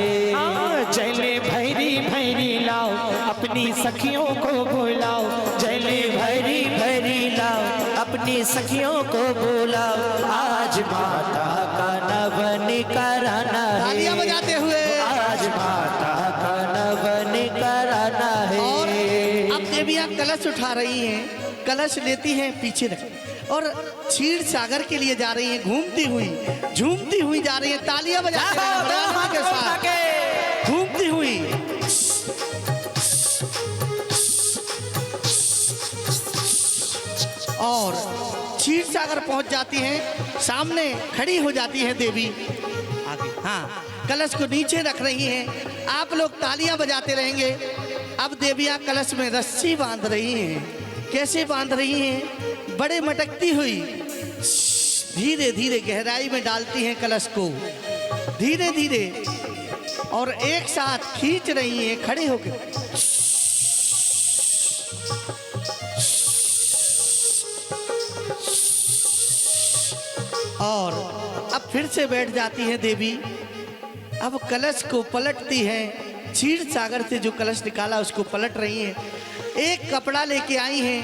जले भैरी भैरी लाओ, अपनी सखियों को बुलाओ, जले भैरी भैरी लाओ, अपनी सखियों को बुलाओ। आज माता का नवन कराना है, तालियां बजाते हुए आज माता का नवन कराना है। और अब देवियां कलश उठा रही हैं, कलश लेती हैं पीछे रख और क्षीर सागर के लिए जा रही हैं, घूमती हुई झूमती हुई जा रही हैं, तालियां बजाते हुए बराबर के साथ घूमती हुई। और क्षीर सागर पहुंच जाती हैं, सामने खड़ी हो जाती हैं देवी आगे। हाँ, कलश को नीचे रख रही हैं, आप लोग तालियां बजाते रहेंगे। अब देवियां कलश में रस्सी बांध रही हैं, कैसे बांध रही हैं, बड़े मटकती हुई धीरे धीरे गहराई में डालती हैं कलश को, धीरे धीरे, और एक साथ खींच रही हैं खड़े होकर। और अब फिर से बैठ जाती है देवी, अब कलश को पलटती है, क्षीर सागर से जो कलश निकाला उसको पलट रही हैं, एक कपड़ा लेके आई हैं,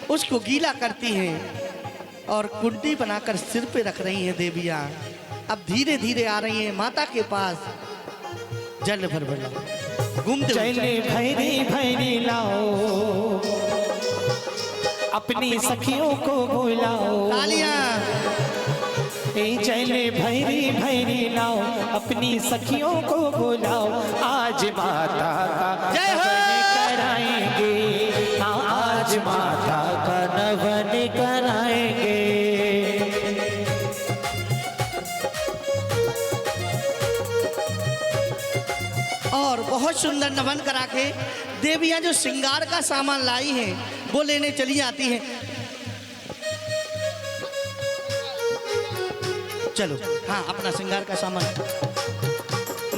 उसको गीला करती हैं और कुंडी बनाकर सिर पे रख रही हैं देवियां। अब धीरे धीरे आ रही हैं माता के पास, जल भर भर। घूमते हुए चले भैरी भैरी लाओ, अपनी सखियों को बुलाओ। तालियां। चले भैरी भैरी लाओ, अपनी सखियों को बुलाओ। आज माता का जय हो। नवन कराएंगे, हाँ आज माता का नवन कराएंगे। और बहुत सुंदर नमन करा के देवियां जो श्रृंगार का सामान लाई हैं वो लेने चली आती हैं। चलो हाँ, अपना श्रृंगार का सामान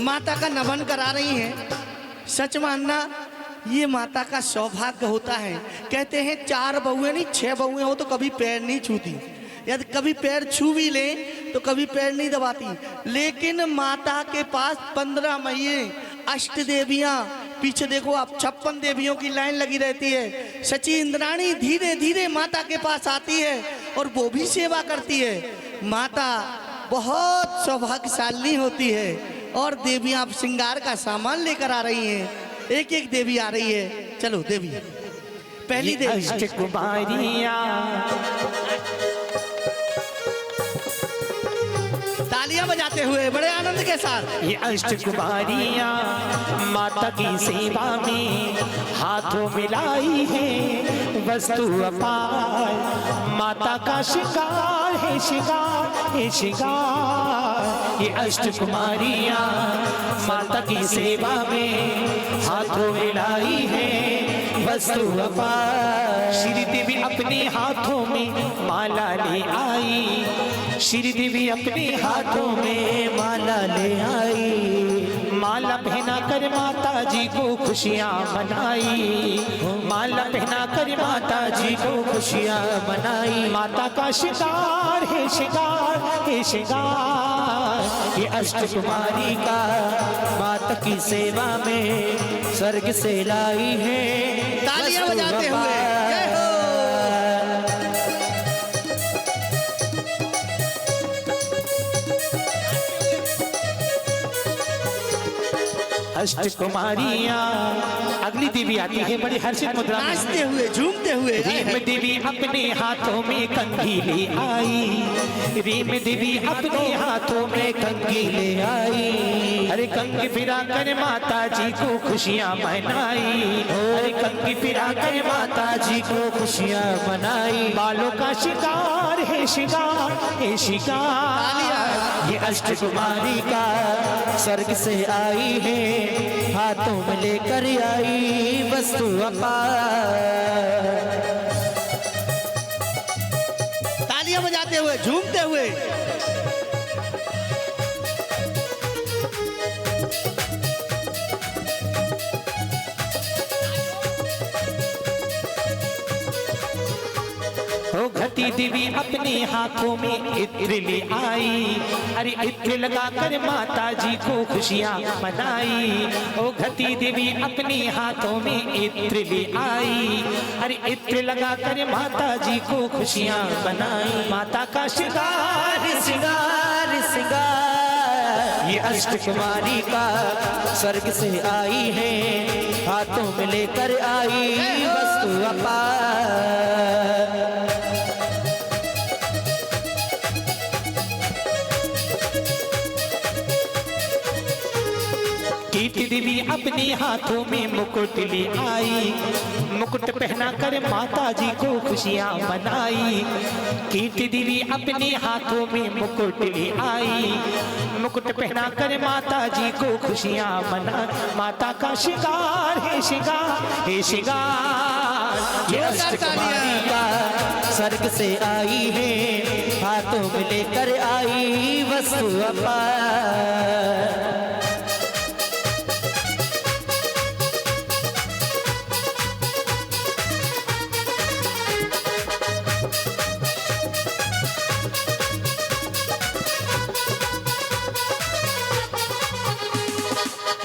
माता का नमन करा रही हैं। सच मानना ये माता का सौभाग्य होता है। कहते हैं 4 बहुएं नहीं 6 बहुएं हो तो कभी पैर नहीं छूती, यदि कभी पैर छू भी ले तो कभी पैर नहीं दबाती। लेकिन माता के पास 15 मैये, अष्ट देवियां, पीछे देखो आप 56 देवियों की लाइन लगी रहती है। सची इंद्राणी धीरे धीरे माता के पास आती है और वो भी सेवा करती है। माता बहुत सौभाग्यशाली होती है। और देवियां अब श्रृंगार का सामान लेकर आ रही हैं। एक एक देवी आ रही है। चलो देवी, पहली देवी अष्टकुमारियां, तालियां बजाते हुए बड़े आनंद के साथ। ये अष्टकुमारियां माता की सेवा में हाथों मिलाई है वस्तु अपार। माता का शिकार है, शिकार है शिकार। ये अष्टकुमारियां माता की सेवा में हाथों मिलाई है वस्तु अपार। श्री देवी अपने हाथों में माला ले आई, श्री देवी अपने हाथों में माला ले आई। माला पहना कर माता जी को खुशियाँ मनाई, माला पहना कर माता जी को खुशियाँ मनाई। माता का शिकार है, शिकार है शिकार। ये अष्टकुमारी का माता की सेवा में स्वर्ग से लाई है तालियां बजाते हुए जय हो। अष्टकुमारियां। अगली देवी आती है बड़ी हर्षित मुद्रा में, नाचते हुए झूमते हुए। रीम देवी अपने हाथों में कंघी ले आई, रीम देवी अपने हाथों में कंघी ले आई। अरे कंघी फिरा कर माता जी को खुशियाँ मनाई, अरे कंघी फिरा कर माता जी को खुशियाँ मनाई। बालों का शिकार है, शिकार है शिकार। ये अष्टकुमारी का स्वर्ग से आई है, हाथों में लेकर आई वस्तु अपार। तालियां बजाते हुए झूमते हुए। ओ घटी देवी अपने हाथों में इत्र ले आई, अरे इत्र लगाकर माता जी को खुशियाँ मनाई। ओ घटी देवी अपने हाथों में इत्र ले आई, अरे इत्र लगाकर माता जी को खुशियाँ मनाई। माता का शिकार सिंगार सिंगार। ये अष्टकुमारी का स्वर्ग से आई है, हाथों में लेकर आई वस्तु अपार। कीर्ति देवी अपने हाथों में मुकुट ले आई, मुकुट पहना कर माता जी को खुशियाँ मनाई। कीर्ति देवी अपने हाथों में मुकुट ले आई, मुकुट पहना कर माता जी को खुशियाँ मना। माता का शिकार है, शिकार है शिकार। ये अष्टकुमारी का स्वर्ग से आई है, हाथों में लेकर आई वस्तु अपार।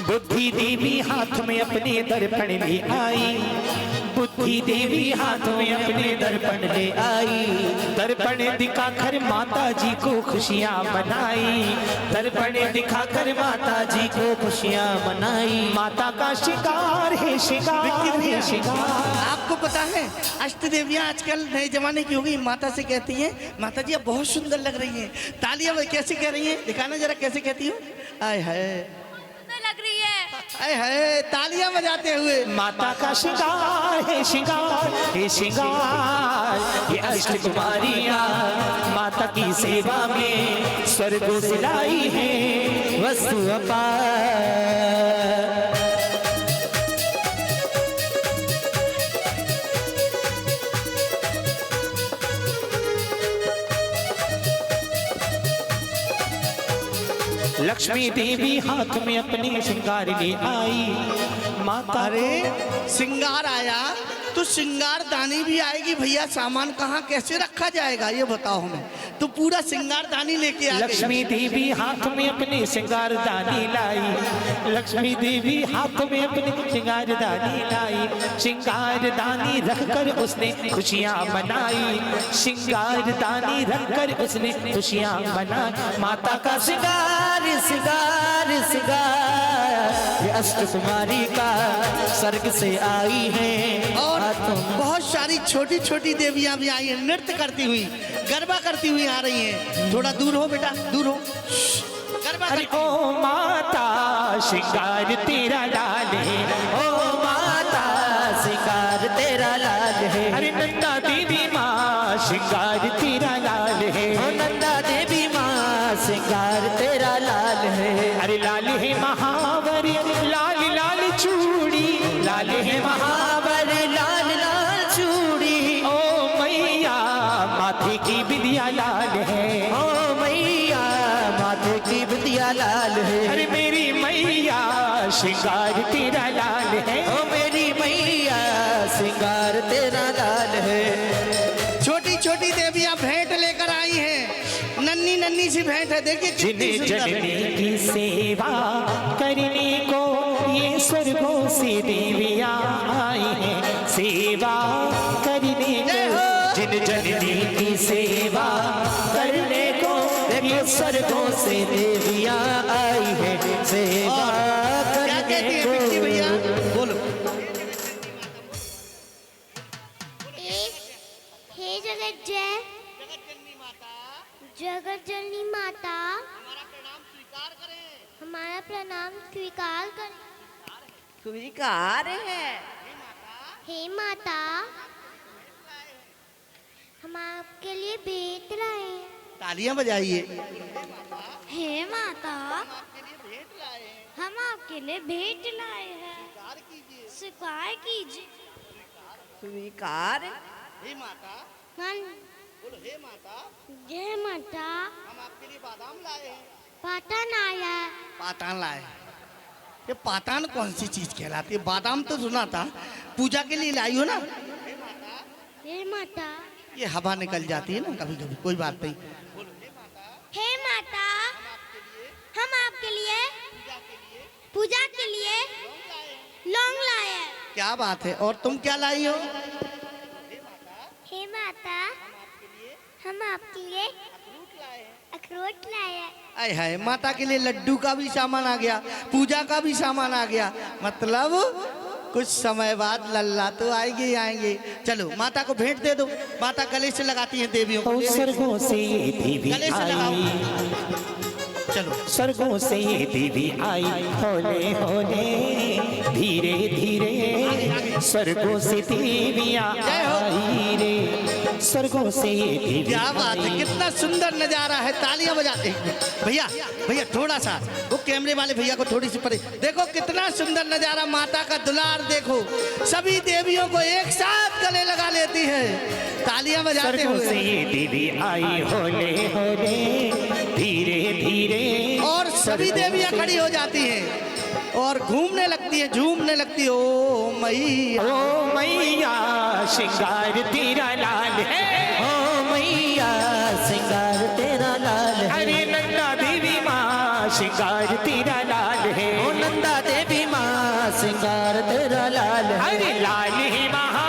बुद्धि देवी हाथ में अपने दर्पण ले आई, बुद्धि देवी हाथों में अपने दर्पण ले आई, दर्पण दिखाकर माता जी को खुशियाँ मनाई, दर्पण दिखाकर माता जी को खुशियाँ मनाई। माता का शिकार है, शिकार है, शिकार। आपको पता है अष्ट देवियां आजकल नए जमाने की हो गई, माता से कहती हैं माता जी आप बहुत सुंदर लग रही हैं। तालियां कैसे कह रही हैं, दिखाना जरा कैसे कहती हो। आय हाय लग रही है। आय हाय तालियां बजाते हुए। माता का श्रृंगार है, श्रृंगार है, श्रृंगार। ये अष्ट कुमारियां माता की सेवा में स्वर्गों से लाई है वस्तु अपार। लक्ष्मी देवी हाथ में अपने श्रृंगार ले आई माता। अरे श्रृंगार आया तो श्रृंगार दानी भी आएगी भैया, सामान कहाँ कैसे रखा जाएगा ये बताओ हमें। तो पूरा श्रृंगार दानी लेके आ गई। लक्ष्मी देवी हाथ में अपने श्रृंगार दानी लाई, लक्ष्मी देवी हाथ में अपने श्रृंगार दानी लाई। श्रृंगार दानी रखकर उसने खुशियाँ मनाई, श्रृंगार दानी रखकर उसने खुशियाँ मनाई। माता का श्रृंगार श्रृंगार श्रृंगार ये अष्ट कुमारी का स्वर्ग से आई है। और बहुत सारी छोटी छोटी देवियां भी आई हैं, नृत्य करती हुई, गरबा करती हुई आ रही हैं। थोड़ा दूर हो बेटा, दूर हो। गरबा अरे ओ माता श्रृंगार तेरा लाल है, ओ माता श्रृंगार तेरा लाल है। अरे नंदा देवी माँ श्रृंगार तेरा लाल है, ओ नंदा देवी माँ श्रृंगार तेरा लाल है। अरे लाल है महावर लाल लाल चूड़ी, लाल है महावर लाल लाल चूड़ी। ओ मैया माथे की बिंदिया लाल है, ओ मैया माथे की बिंदिया लाल है। अरे मेरी मैया श्रृंगार तेरा लाल है, ओ मेरी मैया श्रृंगार तेरा लाल है। छोटी छोटी देवियां भेंट लेकर आई हैं, नन्ही नन्ही सी भेंट है, देखिए कितनी जिन्हें सुंदर जननी भेंट। की सेवा करने को ये स्वर्गों से देवियां आई हैं, सेवा करने को। जिन जननी की सेवा करने को ये स्वर्गों से देवियां आई हैं, सेवा क्या कहती करने है बिट्टी भैया, को। बोलो। हे जगत जय जगत जननी माता हमारा प्रणाम स्वीकार करें। स्वीकार है। हे माता हम आपके लिए भेंट लाए हैं। तालियां बजाइए। हे माता हम आपके लिए भेंट लाए हैं, स्वीकार कीजिए। स्वीकार। हे माता, मन बोलो हे माता, जय माता हम आपके लिए बादाम लाए हैं। पाटन आया है। पातान लाए। ये पातान कौन सी चीज कहलाती है? बादाम तो सुना था, पूजा के लिए लाई हो ना। हे माता ये हवा निकल जाती है ना कभी कभी, कोई बात नहीं। हे माता हम आपके लिए पूजा के लिए लौंग लाए हैं। क्या बात है। और तुम क्या लाई हो? हे माता हम आपके लिए अखरोट लाए हैं। आय हाय, माता के लिए लड्डू का भी सामान आ गया, पूजा का भी सामान आ गया। मतलब कुछ समय बाद लल्ला तो आएंगे ही आएंगे। चलो माता को भेंट दे दो। माता गले से लगाती हैं देवियों को। स्वर्गों से ये देवी गले से लगाओ। आई, चलो स्वर्गों से ये देवी आई, होले होले धीरे धीरे स्वर्गों से देवियां आई रे, स्वर्गों से ये देवी। क्या बात है, कितना सुंदर नजारा है। तालियां बजाते हैं भैया। भैया थोड़ा सा वो कैमरे वाले भैया को थोड़ी सी परे देखो, कितना सुंदर नजारा। माता का दुलार देखो, सभी देवियों को एक साथ गले लगा लेती है तालियां बजाते स्वर्गों से हुए। ये देवी आई, होले होले धीरे धीरे। और सभी देवियां खड़ी हो जाती हैं और घूमने लगती है, झूमने लगती है। ओ मैया, ओ मैया श्रृंगार तेरा लाल है, ओ मैया श्रृंगार तेरा लाल है। अरे नंदा देवी माँ श्रृंगार तेरा लाल है, ओ नंदा देवी माँ श्रृंगार तेरा लाल है। अरे लाल है महा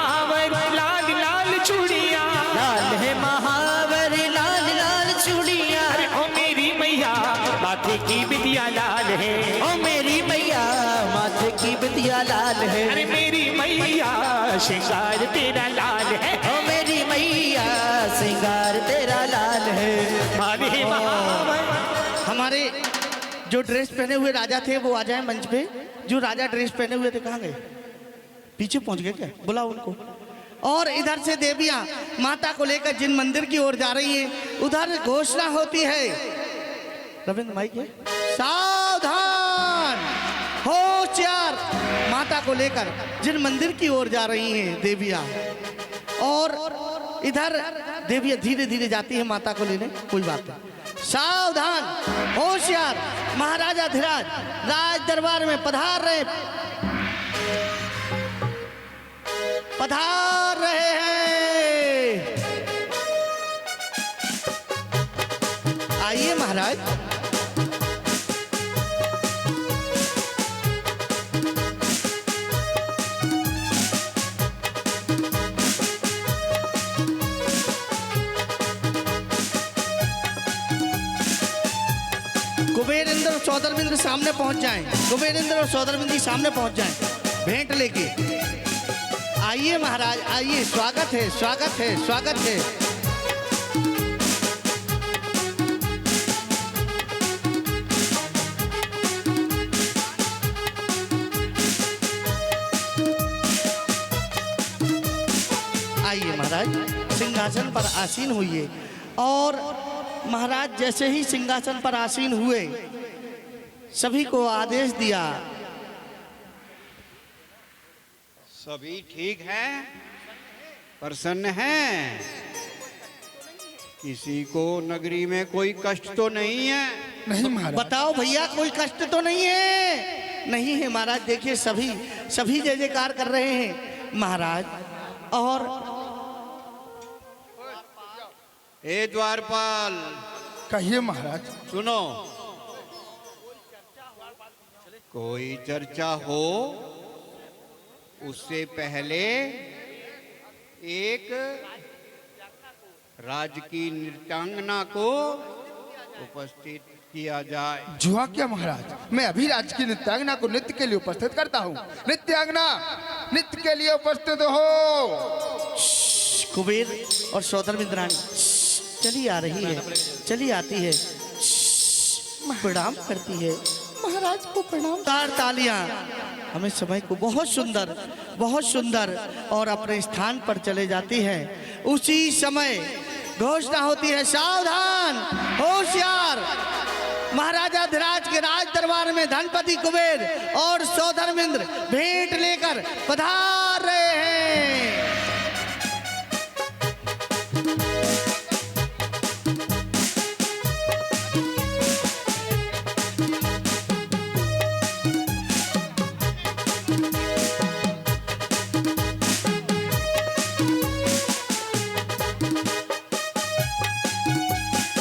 मोतिया लाल है। अरे मेरी मैया श्रृंगार तेरा लाल है। ओ मेरी मैया श्रृंगार तेरा लाल है। माली महामय हमारे जो ड्रेस पहने हुए राजा थे वो आ जाए मंच पे। जो राजा ड्रेस पहने हुए थे कहाँ गए? पीछे पहुंच गए क्या? बुलाओ उनको। और इधर से देवियां माता को लेकर जिन मंदिर की ओर जा रही हैं उधर घोषणा होती है। रविंद्र माइक है, सावधान होशियार। माता को लेकर जिन मंदिर की ओर जा रही हैं देवियां, और इधर देवियां धीरे धीरे जाती है माता को लेने। कोई बात नहीं, सावधान होशियार। महाराजा धीराज राज दरबार में पधार रहे हैं। आइए महाराज। कुबेर इंद्र और सौदरबिंद सामने पहुंच जाएं। कुबेर इंद्र और सौदरबिंद सामने पहुंच जाएं भेंट लेके। आइए महाराज आइए, स्वागत है स्वागत है स्वागत है। आइए महाराज, सिंहासन पर आसीन हुए। और महाराज जैसे ही सिंहासन पर आसीन हुए सभी को आदेश दिया। सभी ठीक हैं, प्रसन्न हैं, किसी को नगरी में कोई कष्ट तो नहीं है? नहीं महाराज। बताओ भैया, कोई कष्ट तो नहीं है? नहीं है महाराज। देखिए सभी जय जयकार कर रहे हैं महाराज। और ए द्वारपाल, कहिए महाराज। सुनो, कोई चर्चा हो उससे पहले एक राज की नृत्यांगना को उपस्थित किया जाए। जुआ क्या महाराज? मैं अभी राज की नृत्यांगना को नृत्य के लिए उपस्थित करता हूँ। नृत्यांगना नृत्य के लिए उपस्थित हो। कुबेर और सौदरबिंद रानी चली आ रही है, चली आती है, प्रणाम करती है महाराज को। प्रणाम। तालियां हमें समय को बहुत सुंदर और अपने स्थान पर चले जाती हैं। उसी समय घोषणा होती है, सावधान होशियार। महाराजा धीराज के राज दरबार में धनपति कुबेर और सौदरबिंद भेंट लेकर पधार रहे हैं।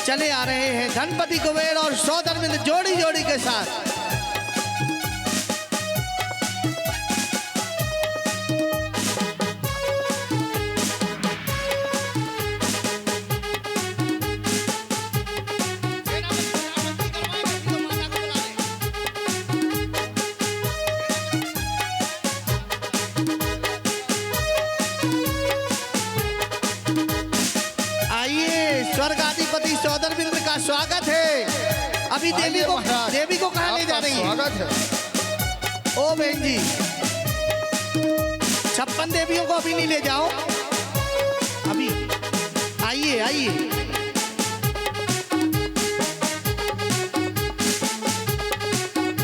चले आ रहे हैं धनपति कुबेर और सौदरबिंद जोड़ी जोड़ी के साथ। स्वर्गाधिपति सौदरबिंद का स्वागत है। अभी देवी को कहाँ ले जा रही है? स्वागत है। ओ बहन जी, 56 देवियों को अभी नहीं ले जाओ। अभी आइए आइए।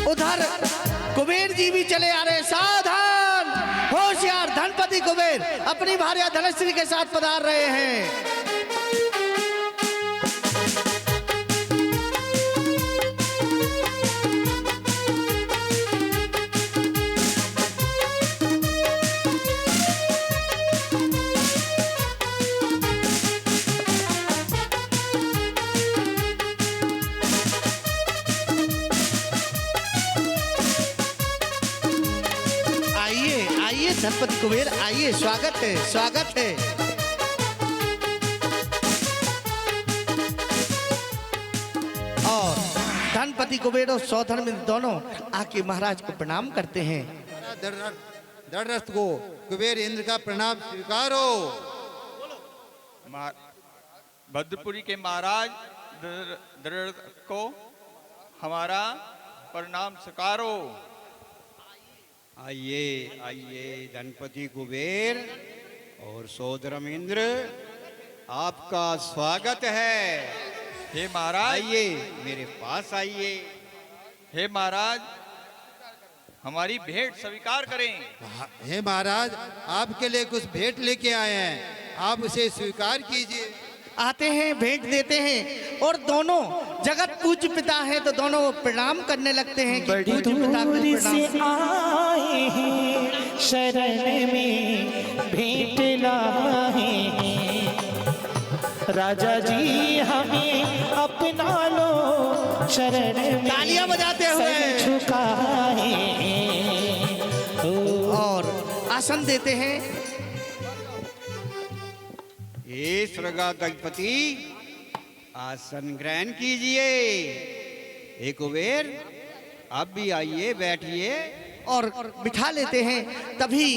उधर कुबेर जी भी चले आ रहे। सावधान होशियार। धनपति कुबेर अपनी भार्या धनश्री के साथ पधार रहे हैं। धनपति कुबेर आइए, स्वागत है स्वागत है। और धनपति कुबेर और सौदरबिंद दोनों आके महाराज को प्रणाम करते हैं। दृढ़ को कुबेर इंद्र का प्रणाम स्वीकारो। भद्रपुरी के महाराज दृढ़ को हमारा प्रणाम स्वीकारो। आइए आइए धनपति कुबेर और सोदरम इंद्र, आपका स्वागत है। हे महाराज, आइए मेरे पास आइए। हे महाराज, हमारी भेंट स्वीकार करें। हे महाराज, आपके लिए कुछ भेंट लेके आए हैं, आप उसे स्वीकार कीजिए। आते हैं, भेंट देते हैं, और दोनों जगत पूज्य पिता हैं तो दोनों प्रणाम करने लगते हैं कि बड़ी पूज्य पिता को दूर से प्रणाम। आए हैं शरण में भेंट लाए हैं, राजा जी हमें अपना लो शरण में तालियां बजाते हुए सर झुकाए हैं। और आसन देते हैं। हे स्वर्गाधिपति, आसन ग्रहण कीजिए। हे कुबेर, आप भी आइए, बैठिए। और बिठा लेते हैं। तभी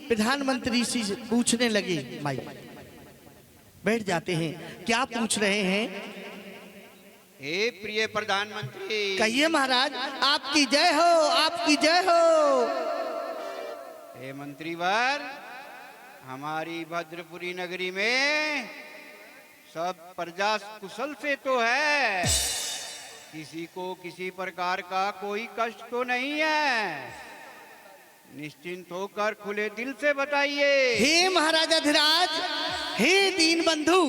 प्रधानमंत्री से पूछने लगे, माई बैठ जाते हैं। क्या पूछ रहे हैं? हे प्रिय प्रधानमंत्री। कहिए महाराज, आपकी जय हो, आपकी जय हो। हे मंत्रीवर, हमारी भद्रपुरी नगरी में सब प्रजा कुशल से तो है, किसी को किसी प्रकार का कोई कष्ट तो नहीं है। निश्चिंत होकर खुले दिल से बताइए। हे महाराजा धीराज, हे दीन बंधु,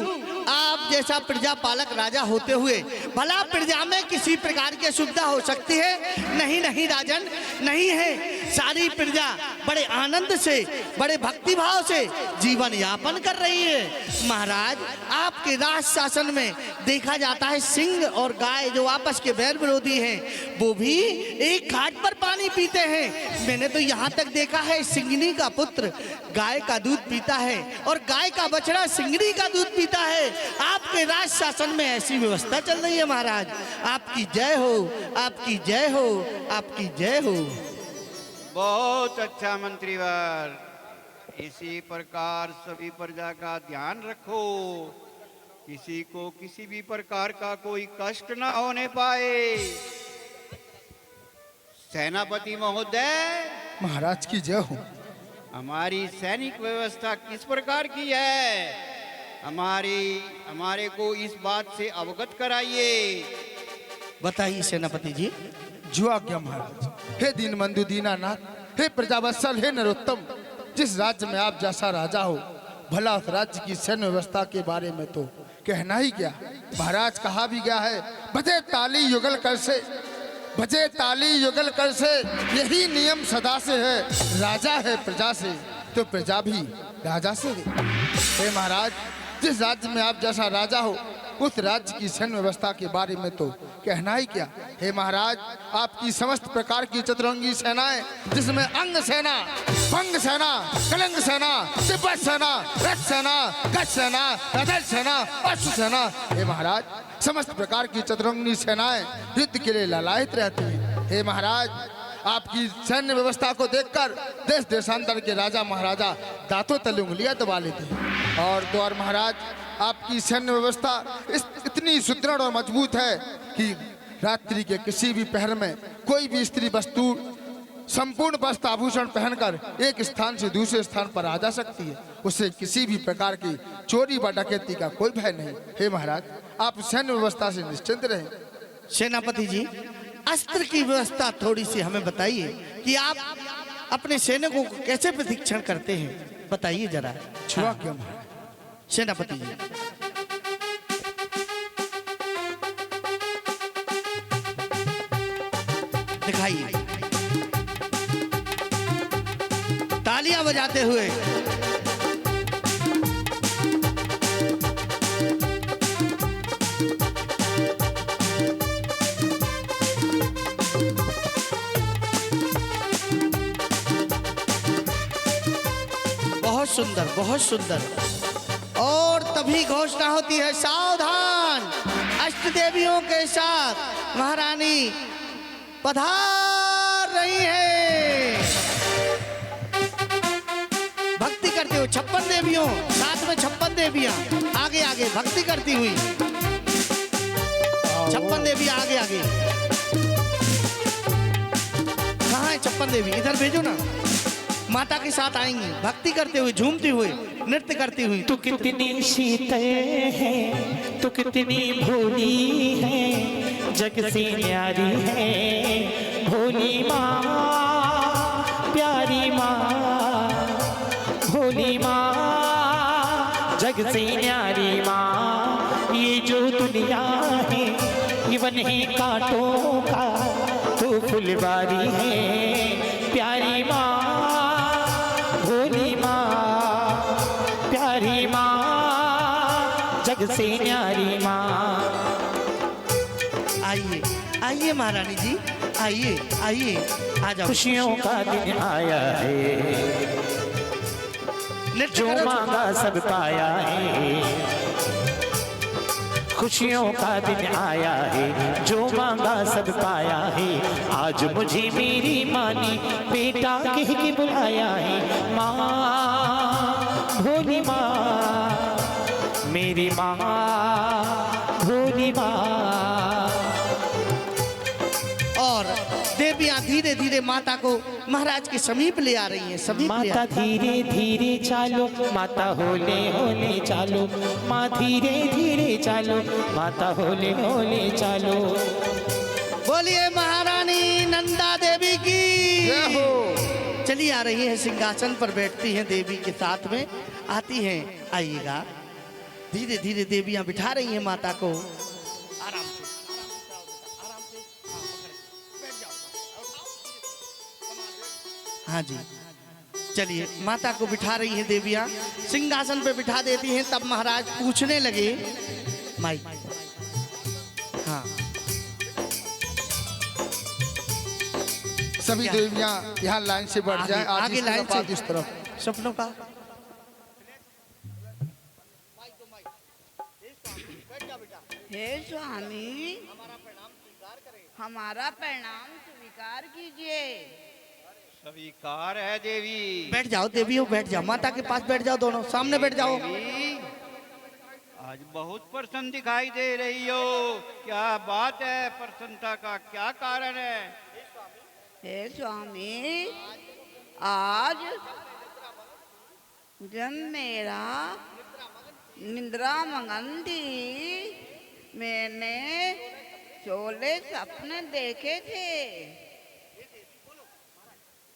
आप जैसा प्रजा पालक राजा होते हुए भला प्रजा में किसी प्रकार की सुविधा हो सकती है? नहीं नहीं राजन, नहीं है। सारी प्रजा बड़े आनंद से, बड़े भक्ति भाव से जीवन यापन कर रही है। महाराज, आपके राज शासन में देखा जाता है सिंह और गाय जो आपस के बैर विरोधी हैं, वो भी एक घाट पर पानी पीते हैं। मैंने तो यहाँ तक देखा है सिंगनी का पुत्र गाय का दूध पीता है और गाय का बछड़ा सिंगनी का दूध पीता है। आपके राज शासन में ऐसी व्यवस्था चल रही है महाराज। आपकी जय हो, आपकी जय हो, आपकी जय हो। बहुत अच्छा मंत्रीवर, इसी प्रकार सभी प्रजा का ध्यान रखो, किसी को किसी भी प्रकार का कोई कष्ट न होने पाए। सेनापति महोदय, महाराज की जय हो। हमारी सैनिक व्यवस्था किस प्रकार की है, हमारे को इस बात से अवगत कराइए। बताइए सेनापति जी। जो आज्ञा महाराज। हे दीन बंधु दीनानाथ, हे प्रजावत्सल, हे नरोत्तम, जिस राज्य में आप जैसा राजा हो, भला उस राज्य की सैन्य व्यवस्था के बारे में तो कहना ही क्या। महाराज, कहा भी गया है, बजे ताली युगल कर से, बजे ताली युगल कर से, यही नियम सदा से है। राजा है प्रजा से तो प्रजा भी राजा से है। हे महाराज, जिस राज्य में आप जैसा राजा हो, उस राज्य की सैन्य व्यवस्था के बारे में तो कहना ही क्या। हे महाराज, आपकी समस्त प्रकार की चतुरंगी सेनाएं, जिसमें अंग सेना, भंग सेना, कलंग सेना, तिब्बत सेना, रथ सेना, गज सेना, रथल सेना, अश्व सेना, हे महाराज, समस्त प्रकार की चतुरंगी सेनाएं युद्ध के लिए ललायित रहती हैं। हे महाराज, आपकी सैन्य व्यवस्था को देखकर देश देशांतर के राजा महाराजा दांतों तले उंगलियां दबा लेते हैं। और तो और महाराज, आपकी सैन्य व्यवस्था इतनी सुदृढ़ और मजबूत है कि रात्रि के किसी भी पहर में कोई भी स्त्री वस्तु संपूर्ण वस्त्र आभूषण पहनकर एक स्थान से दूसरे स्थान पर आ जा सकती है। उससे किसी भी प्रकार की चोरी व डकैती का कोई भय नहीं। हे महाराज, आप सैन्य व्यवस्था से निश्चिंत रहें। सेनापति जी, अस्त्र की व्यवस्था थोड़ी सी हमें बताइए कि आप अपने सैनिकों को कैसे प्रशिक्षण करते हैं, बताइए जरा। छुआ क्यों महाराज? सेनापति जी। दिखाइए तालियां बजाते हुए। बहुत सुंदर, बहुत सुंदर। और तभी घोषणा होती है, सावधान, अष्ट देवियों के साथ महारानी पधार रही है। 56 देवियों, साथ में 56 देवियां आगे आगे भक्ति करती हुई। 56 देवियां आगे आगे। कहाँ है 56 देवी? इधर भेजो ना। माता के साथ आएंगी भक्ति करते हुए, झूमती हुई, नृत्य करती हुई। तू कितनी शीतल है, तू कितनी भोली है, जग से न्यारी है भोली माँ, प्यारी माँ, भोली माँ, जग से न्यारी माँ। ये जो दुनिया है ये वन है कांटों का, तू फुलवारी है प्यारी माँ, भोली माँ, प्यारी माँ, जग से न्यारी माँ। आइए आइए महारानी जी, आइए आइए, आ जाओ। खुशियों का दिन आया है, जो मांगा सब पाया है। खुशियों का दिन आया है, जो मांगा सब पाया है। आज मुझे मेरी माँ ने बेटा कह के बुलाया है। माँ भोली माँ, मेरी माँ भोली माँ। और देवियां धीरे धीरे माता को महाराज के समीप ले आ रही हैं। समीप ले आ माता धीरे धीरे चालो, माता होले होले चालो, माँ धीरे धीरे चालो, माता होले होले चालो। बोलिए महारानी नंदा देवी की जय हो। चली आ रही है, सिंहासन पर बैठती हैं देवी के साथ में आती हैं। आइएगा, धीरे धीरे देवियां बिठा रही हैं माता को। आराम से आराम से बैठ जाओ। हाँ जी, चलिए माता को बिठा रही हैं देवियां, सिंहासन पे बिठा देती हैं। तब महाराज पूछने लगे, माई हाँ सभी देवियां यहाँ लाइन से बढ़ जाएं, आज आगे इस लाइन तरफ, आज से इस तरफ। सपनों का हे स्वामी, हमारा प्रणाम स्वीकार कीजिए। स्वीकार है देवी। बैठ जाओ देवियों, बैठ जाओ, माता के पास बैठ जाओ, दोनों सामने बैठ जाओ। देवी, आज बहुत प्रसन्न दिखाई दे रही हो, क्या बात है? प्रसन्नता का क्या कारण है? हे स्वामी, आज जब मेरा निद्रा मगन थी, मैंने 16 सपने देखे थे।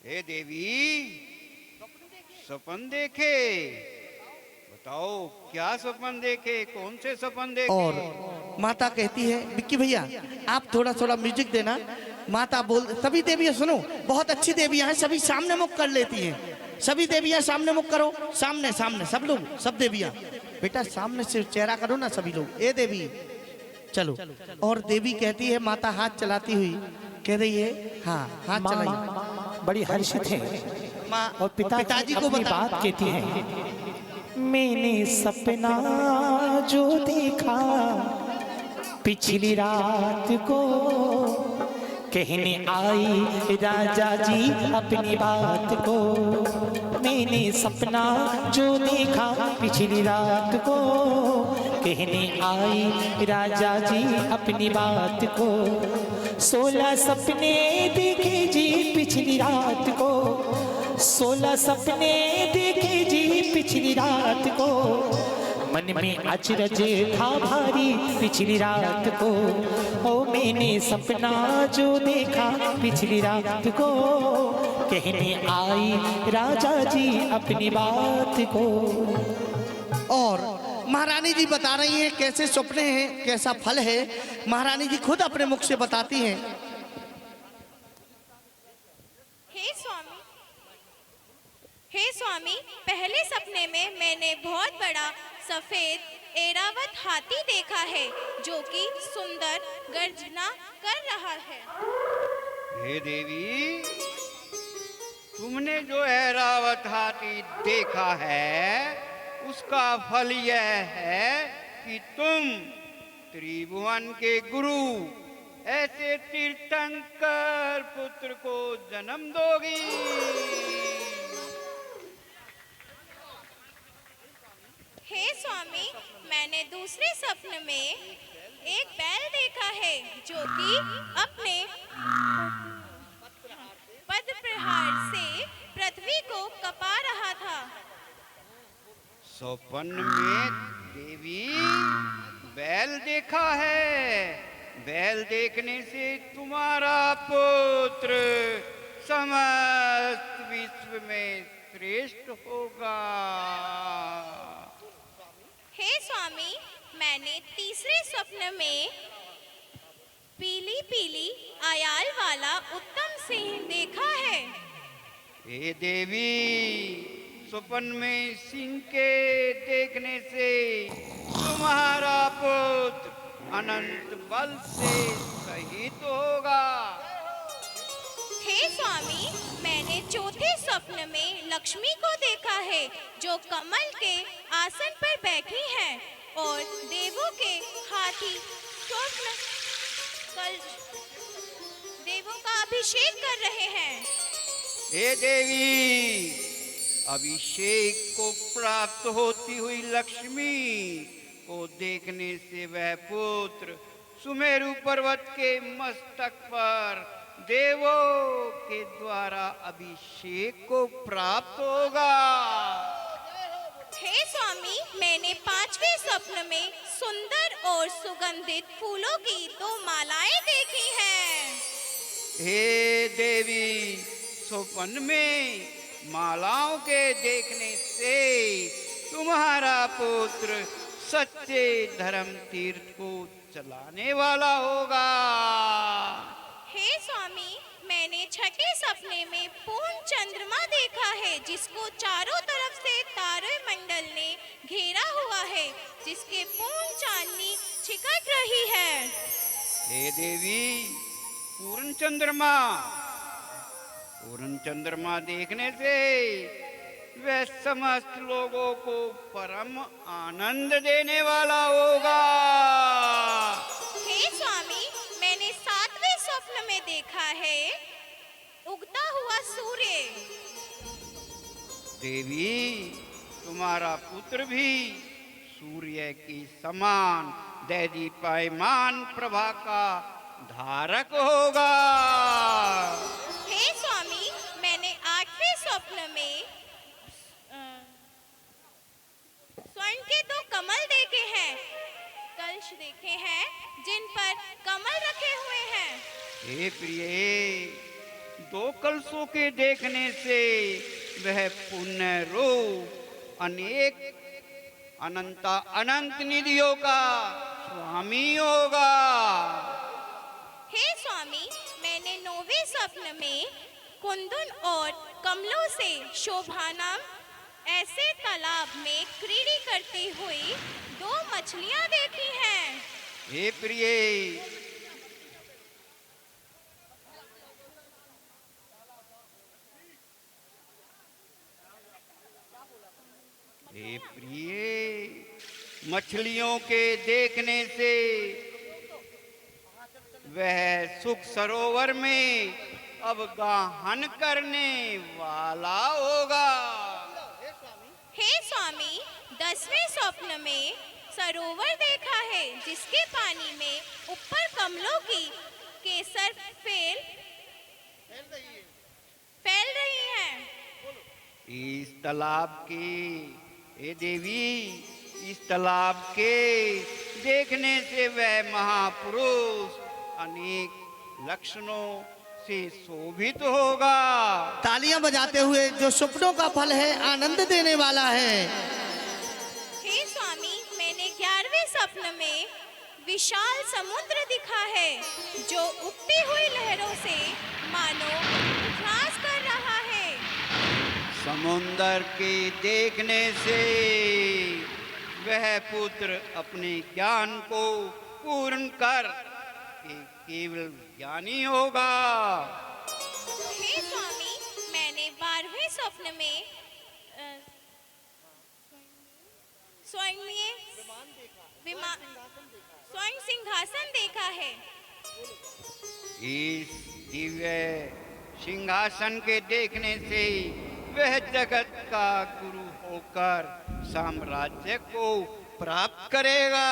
हे देवी, सपन देखे? बताओ क्या सपन देखे, कौन से सपन देखे? और माता कहती है, विक्की भैया आप थोड़ा थोड़ा म्यूजिक देना। माता बोल, सभी देवियां सुनो, बहुत अच्छी देवियां हैं, सभी सामने मुख कर लेती हैं। सभी देवियां सामने मुख करो, सामने सामने सब लोग, सब देवियां बेटा सामने से चेहरा करो ना सभी लोग। ए देवी चलो। और देवी कहती है, माता हाथ चलाती हुई कह रही है, हाँ हाथ चलाइए। बड़ी हर्षित है माँ और पिताजी को अपनी बात कहती है। मैंने सपना जो देखा पिछली रात को, कहने आई राजा जी अपनी बात को। मैंने सपना जो देखा पिछली रात को, कहने आई राजा जी अपनी बात को। 16 सपने देखे जी पिछली रात को, 16 सपने देखे जी पिछली रात को। मन में अचरज था भारी पिछली रात को। ओ मैंने सपना जो देखा पिछली रात को, कहने आई राजा जी अपनी बात को। और महारानी जी बता रही हैं कैसे सपने हैं, कैसा फल है, महारानी जी खुद अपने मुख से बताती हैं। हे स्वामी, पहले सपने में मैंने बहुत बड़ा सफेद ऐरावत हाथी देखा है, जो कि सुंदर गर्जना कर रहा है। हे देवी, तुमने जो ऐरावत हाथी देखा है, उसका फल यह है कि तुम त्रिभुवन के गुरु ऐसे तीर्थंकर पुत्र को जन्म दोगी। स्वामी, मैंने दूसरे स्वप्न में एक बैल देखा है जो कि अपने पद प्रहार से पृथ्वी को कपा रहा था। स्वप्न में देवी बैल देखा है। बैल देखने से तुम्हारा पुत्र समस्त विश्व में श्रेष्ठ होगा। हे स्वामी, मैंने तीसरे स्वप्न में पीली पीली आयाल वाला उत्तम सिंह देखा है। हे देवी, स्वप्न में सिंह के देखने से तुम्हारा पुत्र अनंत बल से शहीद होगा। हे स्वामी, मैंने चौथे स्वप्न में लक्ष्मी को देखा है जो कमल के आसन पर बैठी है और देवों के हाथी स्वप्न देवों का अभिषेक कर रहे हैं। हे देवी, अभिषेक को प्राप्त होती हुई लक्ष्मी को देखने से वह पुत्र सुमेरु पर्वत के मस्तक पर देवों के द्वारा अभिषेक को प्राप्त होगा। हे स्वामी, मैंने पांचवें स्वप्न में सुंदर और सुगंधित फूलों की 2 मालाएं देखी हैं। हे देवी, स्वप्न में मालाओं के देखने से तुम्हारा पुत्र सच्चे धर्म तीर्थ को चलाने वाला होगा। हे स्वामी, मैंने छठे सपने में पूर्ण चंद्रमा देखा है जिसको चारों तरफ से तारे मंडल ने घेरा हुआ है, जिसके पूर्ण चांदनी छिकट रही है। हे देवी, पूर्ण चंद्रमा देखने से वह समस्त लोगों को परम आनंद देने वाला होगा। हे स्वामी, मैंने 7वें स्वप्न में देखा है उगता हुआ सूर्य। देवी, तुम्हारा पुत्र भी सूर्य की समान दैदीप्यमान प्रभा का धारक होगा। हे स्वामी, मैंने 8वें स्वप्न में स्वर्ण के 2 कमल देखे हैं, कलश देखे हैं जिन पर कमल रखे हुए हैं। हे प्रिय, 2 कलशों के देखने से वह पुण्य रूप अनंत निधियों का स्वामी होगा। हे स्वामी, मैंने 9वें स्वप्न में कुंदन और कमलों से शोभानाम ऐसे तालाब में क्रीड़ी करती हुई 2 मछलियां देखी हैं। हे प्रिय, मछलियों के देखने से वह सुख सरोवर में अब गाहन करने वाला होगा। हे स्वामी, 10वें स्वप्न में सरोवर देखा है जिसके पानी में ऊपर कमलों की केसर फैल रही है। इस तालाब की, हे देवी, इस तालाब के देखने से वह महापुरुष अनेक लक्षणों से शोभित होगा। तालियां बजाते हुए जो सपनों का फल है आनंद देने वाला है। हे स्वामी, मैंने 11वें स्वप्न में विशाल समुद्र दिखा है जो उठती हुई लहरों से मानो उल्लास कर रहा है। समुंदर के देखने से वह पुत्र अपने ज्ञान को पूर्ण कर केवल ज्ञानी होगा। हे स्वामी, मैंने 12वें स्वप्न में स्वर्ण सिंहासन देखा है। इस दिव्य सिंहासन के देखने से वह जगत का गुरु होकर साम्राज्य को प्राप्त करेगा।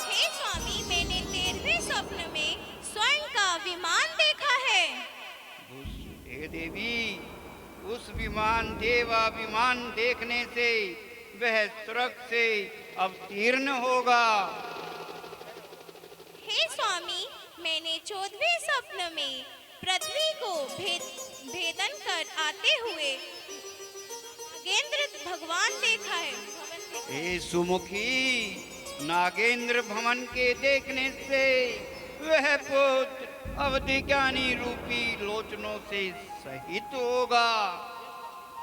हे स्वामी, मैंने 13वें स्वप्न में स्वर्ण का विमान देखा है। हे देवी, उस विमान देवाभिमान देखने से वह स्वर्ग से अवतीर्ण होगा। हे स्वामी, मैंने 14वें स्वप्न में पृथ्वी को भेदन कर आते हुए नागेंद्र भगवान देखा है। हे सुमुखी, नागेंद्र भवन के देखने से वह पुत्र अवधि ज्ञानी रूपी लोचनों से सहित होगा।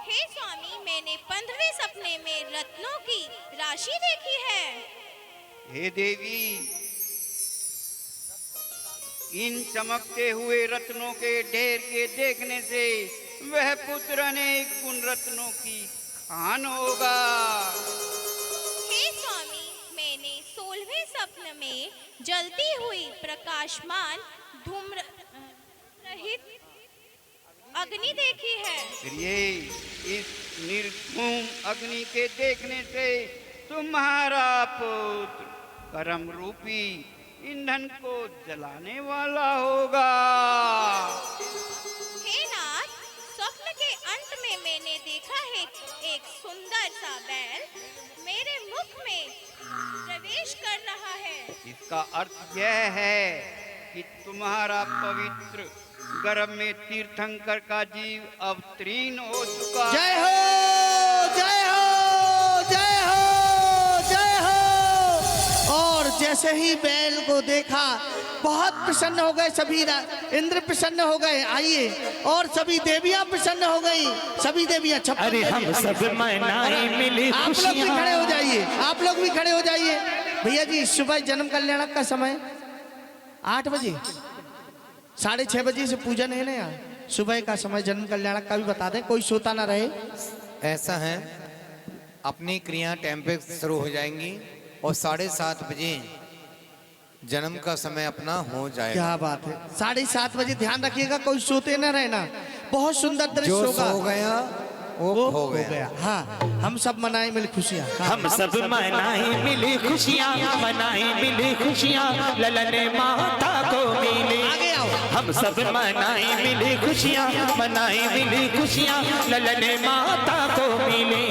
हे स्वामी, मैंने 15वें सपने में रत्नों की राशि देखी है। हे देवी, इन चमकते हुए रत्नों के ढेर के देखने से वह पुत्र अनेक गुण रत्नों की खान होगा। हे स्वामी, मैंने 16वें स्वप्न में जलती हुई प्रकाशमान धूम्र रहित अग्नि देखी है। प्रिये, इस निर्धूम अग्नि के देखने से तुम्हारा पुत्र कर्म रूपी ईंधन को जलाने वाला होगा। हे नाथ, स्वप्न के अंत में मैंने देखा है एक सुंदर सा बैल मेरे मुख में प्रवेश कर रहा है। इसका अर्थ यह है कि तुम्हारा पवित्र गर्भ में तीर्थंकर का जीव अवतीर्ण हो चुका। जय हो, जय हो, जय हो, जय हो। और जैसे ही बैल को देखा बहुत प्रसन्न हो गए सभी, इंद्र प्रसन्न हो गए। आइए, और सभी देवियां प्रसन्न हो गई। सभी देवियां छप्पन। अरे हम सब मनाए मिली आप लोग भी खुशियां। खड़े हो जाइए, आप लोग भी खड़े हो जाइए। भैया जी, सुबह जन्म कल्याणक का समय 8 बजे, 6:30 बजे से पूजन है ना यहाँ। सुबह का समय जन्म कल्याणक का भी बता दें, कोई सोता ना रहे। ऐसा है, अपनी क्रिया टाइम पे शुरू हो जाएंगी और 7:30 बजे जन्म का समय अपना हो जाएगा। क्या बात है, 7:30 बजे ध्यान रखिएगा, कोई सोते ना रहना। बहुत सुंदर दृश्य जो होगा। सो गया वो हो गया। हाँ, हम सब मनाए मिली खुशियाँ। हम सब मनाए मिली खुशियाँ, मनाए मिली खुशियाँ, ललन माता को मिली। आगे आओ। हम सब मनाए मिली खुशियाँ, मनाए मिली खुशियाँ, ललन माता को मिली।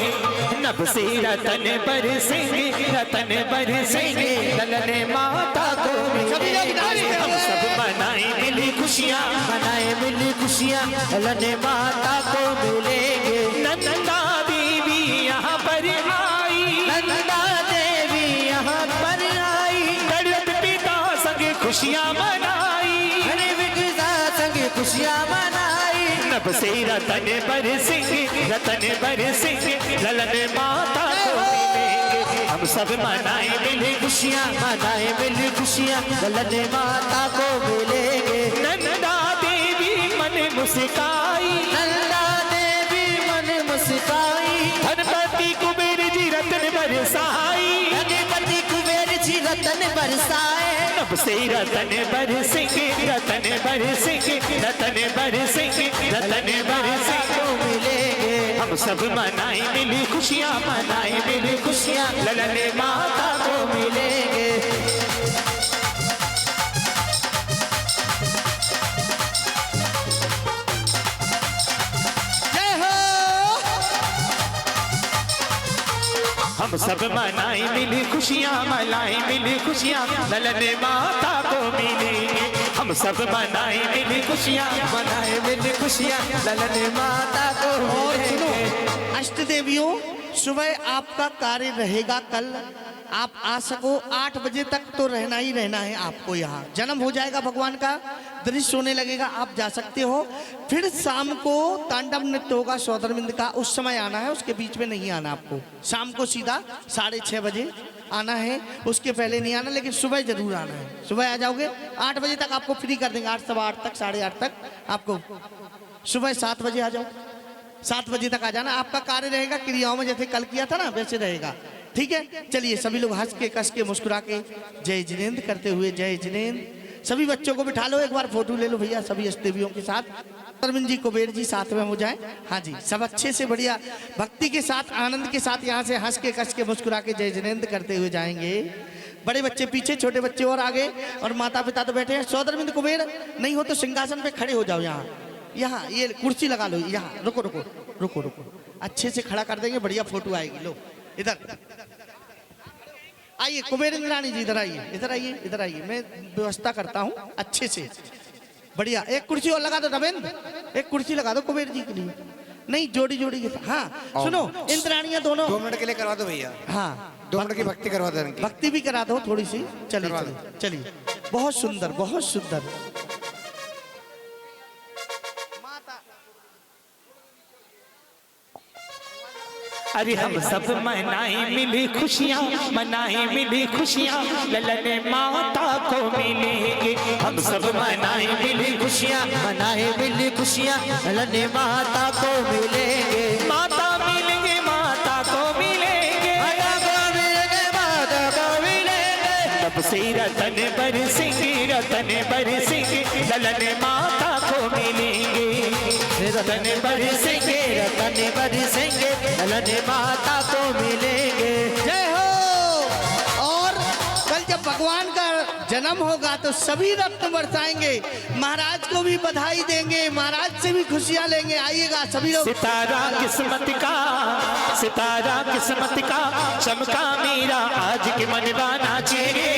नभ से रतन बरसेंगे, रतन बरसेंगे, ललन माता को मिली। हम सब मनाए मिली खुशियाँ, मनाए मिली खुशियाँ, ललन माता को मिलेंगे। नंदा देवी यहाँ पर आई, नंदा देवी यहाँ पर आई, गणपति पिता संग खुशियाँ मनाई, गणपति पिता संग खुशियाँ मनाई। नभ से रतन बरसेंगे, रतन बरसेंगे, ललन माता को मिलेंगे। हम सब मनाए मिली खुशियाँ, मनाए मिली खुशियाँ, ललन माता को मिलेंगे। नंदा देवी मन मुस्काई, नंदा मुस्काई, धनपति कुबेर जी रतन बरसाई, धनपति कुबेर जी रतन बरसाए। नभ से रतन बरसेंगे, रतन बरसेंगे, रतन बरसेंगे, रतन बरसेंगे को मिलेंगे। हम सब मनाए मिली खुशियाँ, मनाए मिली खुशियाँ, ललन माता को मिलेंगे। हम सब मनाए मिली खुशियाँ, मनाए मिली खुशियाँ, ललन माता को मिलेंगे। हम सब मनाए मिली खुशियाँ, मनाए मिली खुशियाँ, ललन माता को मिलेंगे। अष्ट देवियों, सुबह आपका कार्य रहेगा कल। आप आ सको 8 बजे तक तो रहना ही रहना है आपको। यहाँ जन्म हो जाएगा भगवान का, दृश्य होने लगेगा, आप जा सकते हो। फिर शाम को तांडव नृत्य होगा सौदरबिंद का, उस समय आना है, उसके बीच में नहीं आना आपको। शाम को सीधा 6:30 बजे आना है, उसके पहले नहीं आना, लेकिन सुबह जरूर आना है। सुबह आ जाओगे 8 बजे तक आपको फ्री कर देंगे, 8, सवा 8 तक, 8:30 तक आपको। सुबह 7 बजे आ जाओ, 7 बजे तक आ जाना। आपका कार्य रहेगा क्रियाओं में, जैसे कल किया था ना वैसे रहेगा। ठीक है, चलिए सभी लोग हंस के, कस के, मुस्कुरा के जय जिनेंद्र करते हुए, जय जिनेंद्र। सभी बच्चों को बिठा लो, एक बार फोटो ले लो भैया सभी अष्टदेवियों के साथ। अरविंद जी, कुबेर जी साथ में हो जाए। हाँ जी, सब अच्छे से बढ़िया भक्ति के साथ, आनंद के साथ यहाँ से हंस के कस के मुस्कुरा के जय जिनेंद्र करते हुए जाएंगे। बड़े बच्चे पीछे, छोटे बच्चे और आगे, और माता पिता तो बैठे हैं। सौदरविंद कुबेर नहीं हो तो सिंहासन पे खड़े हो जाओ। यहाँ यहाँ ये कुर्सी लगा लो। यहाँ रुको रुको रुको रुको, अच्छे से खड़ा कर देंगे, बढ़िया फोटो आएगी। लो इधर आइए, कुबेर इंद्राणी जी इधर आइए, इधर आइए, इधर आइए, मैं व्यवस्था करता हूँ अच्छे से। बढ़िया, एक कुर्सी और लगा दो नवेंद्र, एक कुर्सी लगा दो कुबेर जी के लिए। नहीं, जोड़ी जोड़ी के साथ। हाँ सुनो, इंद्राणियां दोनों 2 मिनट के लिए करवा दो भैया। हाँ 2 मिनट की भक्ति करवा दो इनकी। भक्ति भी करा दो थोड़ी सी। चलिए चलिए चलिए, बहुत सुंदर बहुत सुंदर। अरे हम सब मनाए मिली खुशियाँ, मनाए मिली खुशियाँ, ललन माता को मिलेंगे। हम सब मनाए मिली खुशियाँ, मनाए मिली खुशियाँ, ललन माता को मिलेंगे। माता मिलेंगे, माता को मिलेंगे, माता को मिलेंगे। तब से रतन बरसेंगे, रतन बरसेंगे, ललन माता को मिलेंगे। रतन बरसेंगे, रतन बरसेंगे, ललन माता को मिलेंगे। जय हो। और कल जब भगवान का जन्म होगा तो सभी रत्न बरसाएंगे, महाराज को भी बधाई देंगे, महाराज से भी खुशियां लेंगे। आइएगा सभी लोग। सितारा किस्मत का, सितारा किस्मत का चमका मेरा आज के मनवाना चेहरे,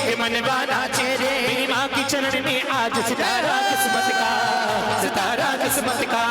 के मनवाना चेहरे। मेरी माँ की चरण में आज सितारा किस्मत का, सितारा किस्मत का।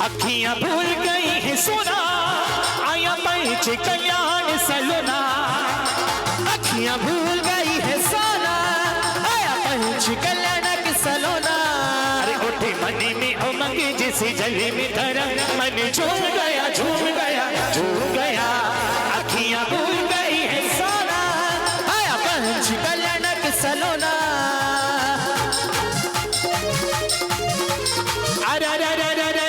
अखियां भूल गई है सोना, आया पंच कल्याण सलोना। अखियां भूल गई है सोना, आया पंच कल्याण की सलोना। अरे उठे मन में उमंग जैसे जल में धरा, मन झूम गया झूम गया झूम गया। अखियां भूल गई है सोना, आया पंच कल्याण की सलोना। अरे अरे अरे अरे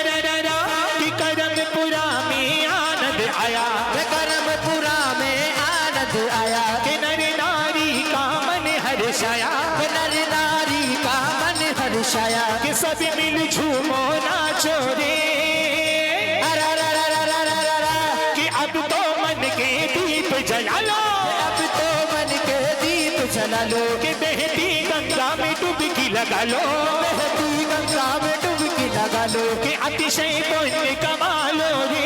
करमपुरा में आनंद आया, करमपुरा में आनंद आया। कि नर नारी का मन हर्षाया, नर नारी का मन हर्षाया। कि सब मिल झूमो नाचो रे। कि अब तो मन के दीप जला लो, अब तो मन के दीप जला लो। कि बहती गंगा में डुबकी लगा लो, बहती गंगा में डुबकी लगा लो। कि अतिशय पुण्य कमा लो रे।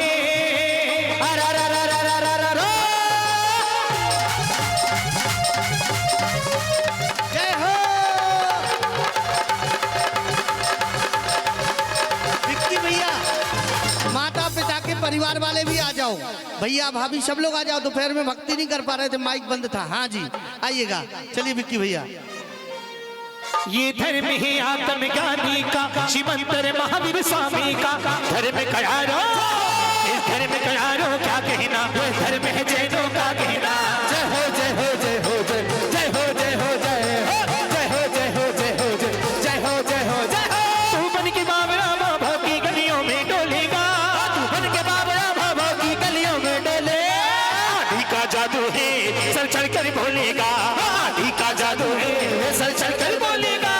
जय हो। विक्की भैया, माता पिता के परिवार वाले भी आ जाओ, भैया भाभी सब लोग आ जाओ। दोपहर में भक्ति नहीं कर पा रहे थे, माइक बंद था। हाँ जी आइएगा। चलिए विक्की भैया। ये धर्म है आत्मज्ञानी का, शिवंतर महावीर स्वामी का। धर्म कयारो, इस धर्म कयारो क्या कहना, धर्म है जैनों का कहना। जय हो जय हो जय हो जय, जय हो जय हो जय हो, जय हो जय हो जय हो जय, जय हो जय हो जय हो। तू बन के बाबरा बाबा की गलियों में डोलेगा, तू बन के बाबरा बाबा की गलियों में डोले। आधी का जादू है सर चढ़ कर बोलेगा, आधी का जादू है सर चढ़ कर बोलेगा।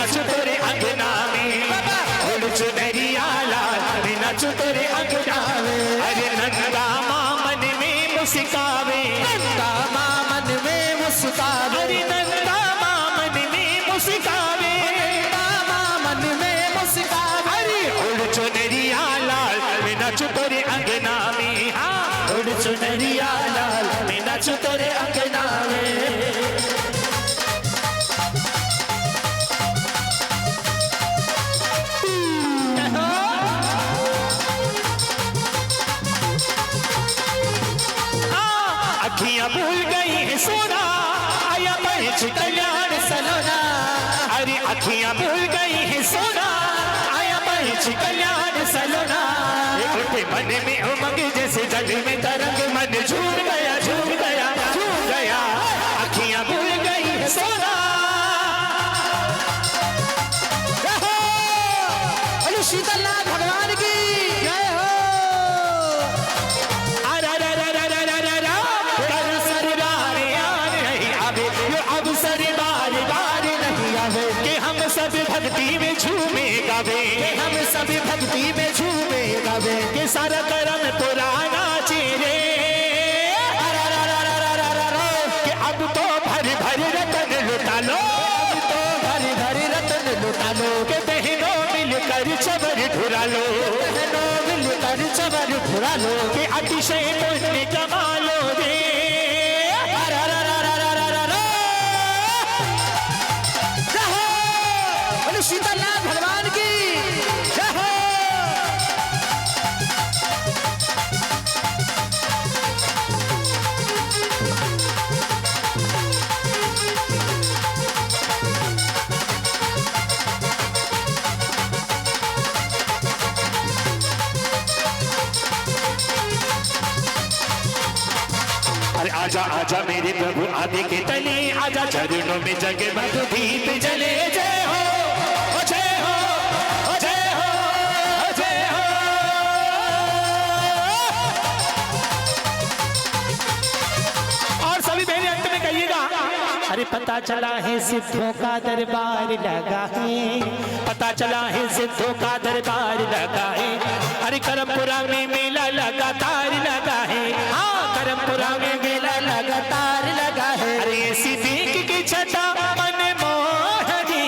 नाचू तेरे अंगना में, उड़ चुनरिया लाल मैं नाचू तेरे अंगना में। अरे नंदा मामन में मुस्कावे, नंदा मामन में मुस्कावे, अरे नंदा मामन में मुस्कावे, नंदा मामन में मुस्कावे। अरे उड़ चुनरिया लाल मैं नाचू तेरे अंगना में, हाँ उड़ चुनरिया लाल मैं नाचू तेरे अंगना में। अखियां भूल गई है सोना, आया पंच कल्याण सलोना। अरे अखियां भूल गई है सोना, आया पंच कल्याण सलोना। उठे मन में उमंग जैसे जल में तरंग, मन झूम गया झूम गया झूम गया। अखियां भूल गई है सोना। बोलो शीतलनाथ भगवान की जय हो। सब भक्ति में झूमे गावे, हम सब भक्ति में झूमे गावे, के सारा करम पुराना चेरे। कि अब तो भर भर रतन लुटा लो, अब तो भर भर रतन लुटा लो। के बहनों मिलकर चबर ढुरा लो, बहनों मिलकर चबर ढुरा लो। के अतिशय पुण्य कमा लो रे। शीतलनाथ भगवान की जय हो। अरे आजा आजा मेरे प्रभु आदि के तले, आजा चरणों में जगमग दीप जले। जय हो जय हो जय हो जय हो। और सभी बहनें अंत में कहिएगा। अरे पता चला है सिद्धों का दरबार लगा है, पता चला है सिद्धों का दरबार लगा है। अरे करमपुरा में मेला लगातार लगा है, हाँ करमपुरा में मेला लगातार लगा है। अरे ऐसी देख के छटा मन मोहनी,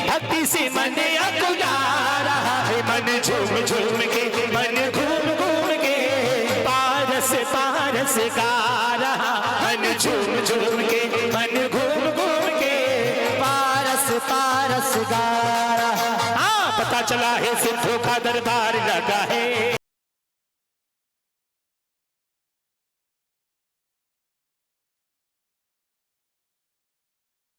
भक्ति से मन अकुला रहा है। मन झूम झूम के, मन घूम घूम के, पारस पारस गा रहा। मन झूम झूम के, मन घूम घूम के, पारस पारस गा रहा। हाँ पता चला है सिद्धों का दरबार लगा है।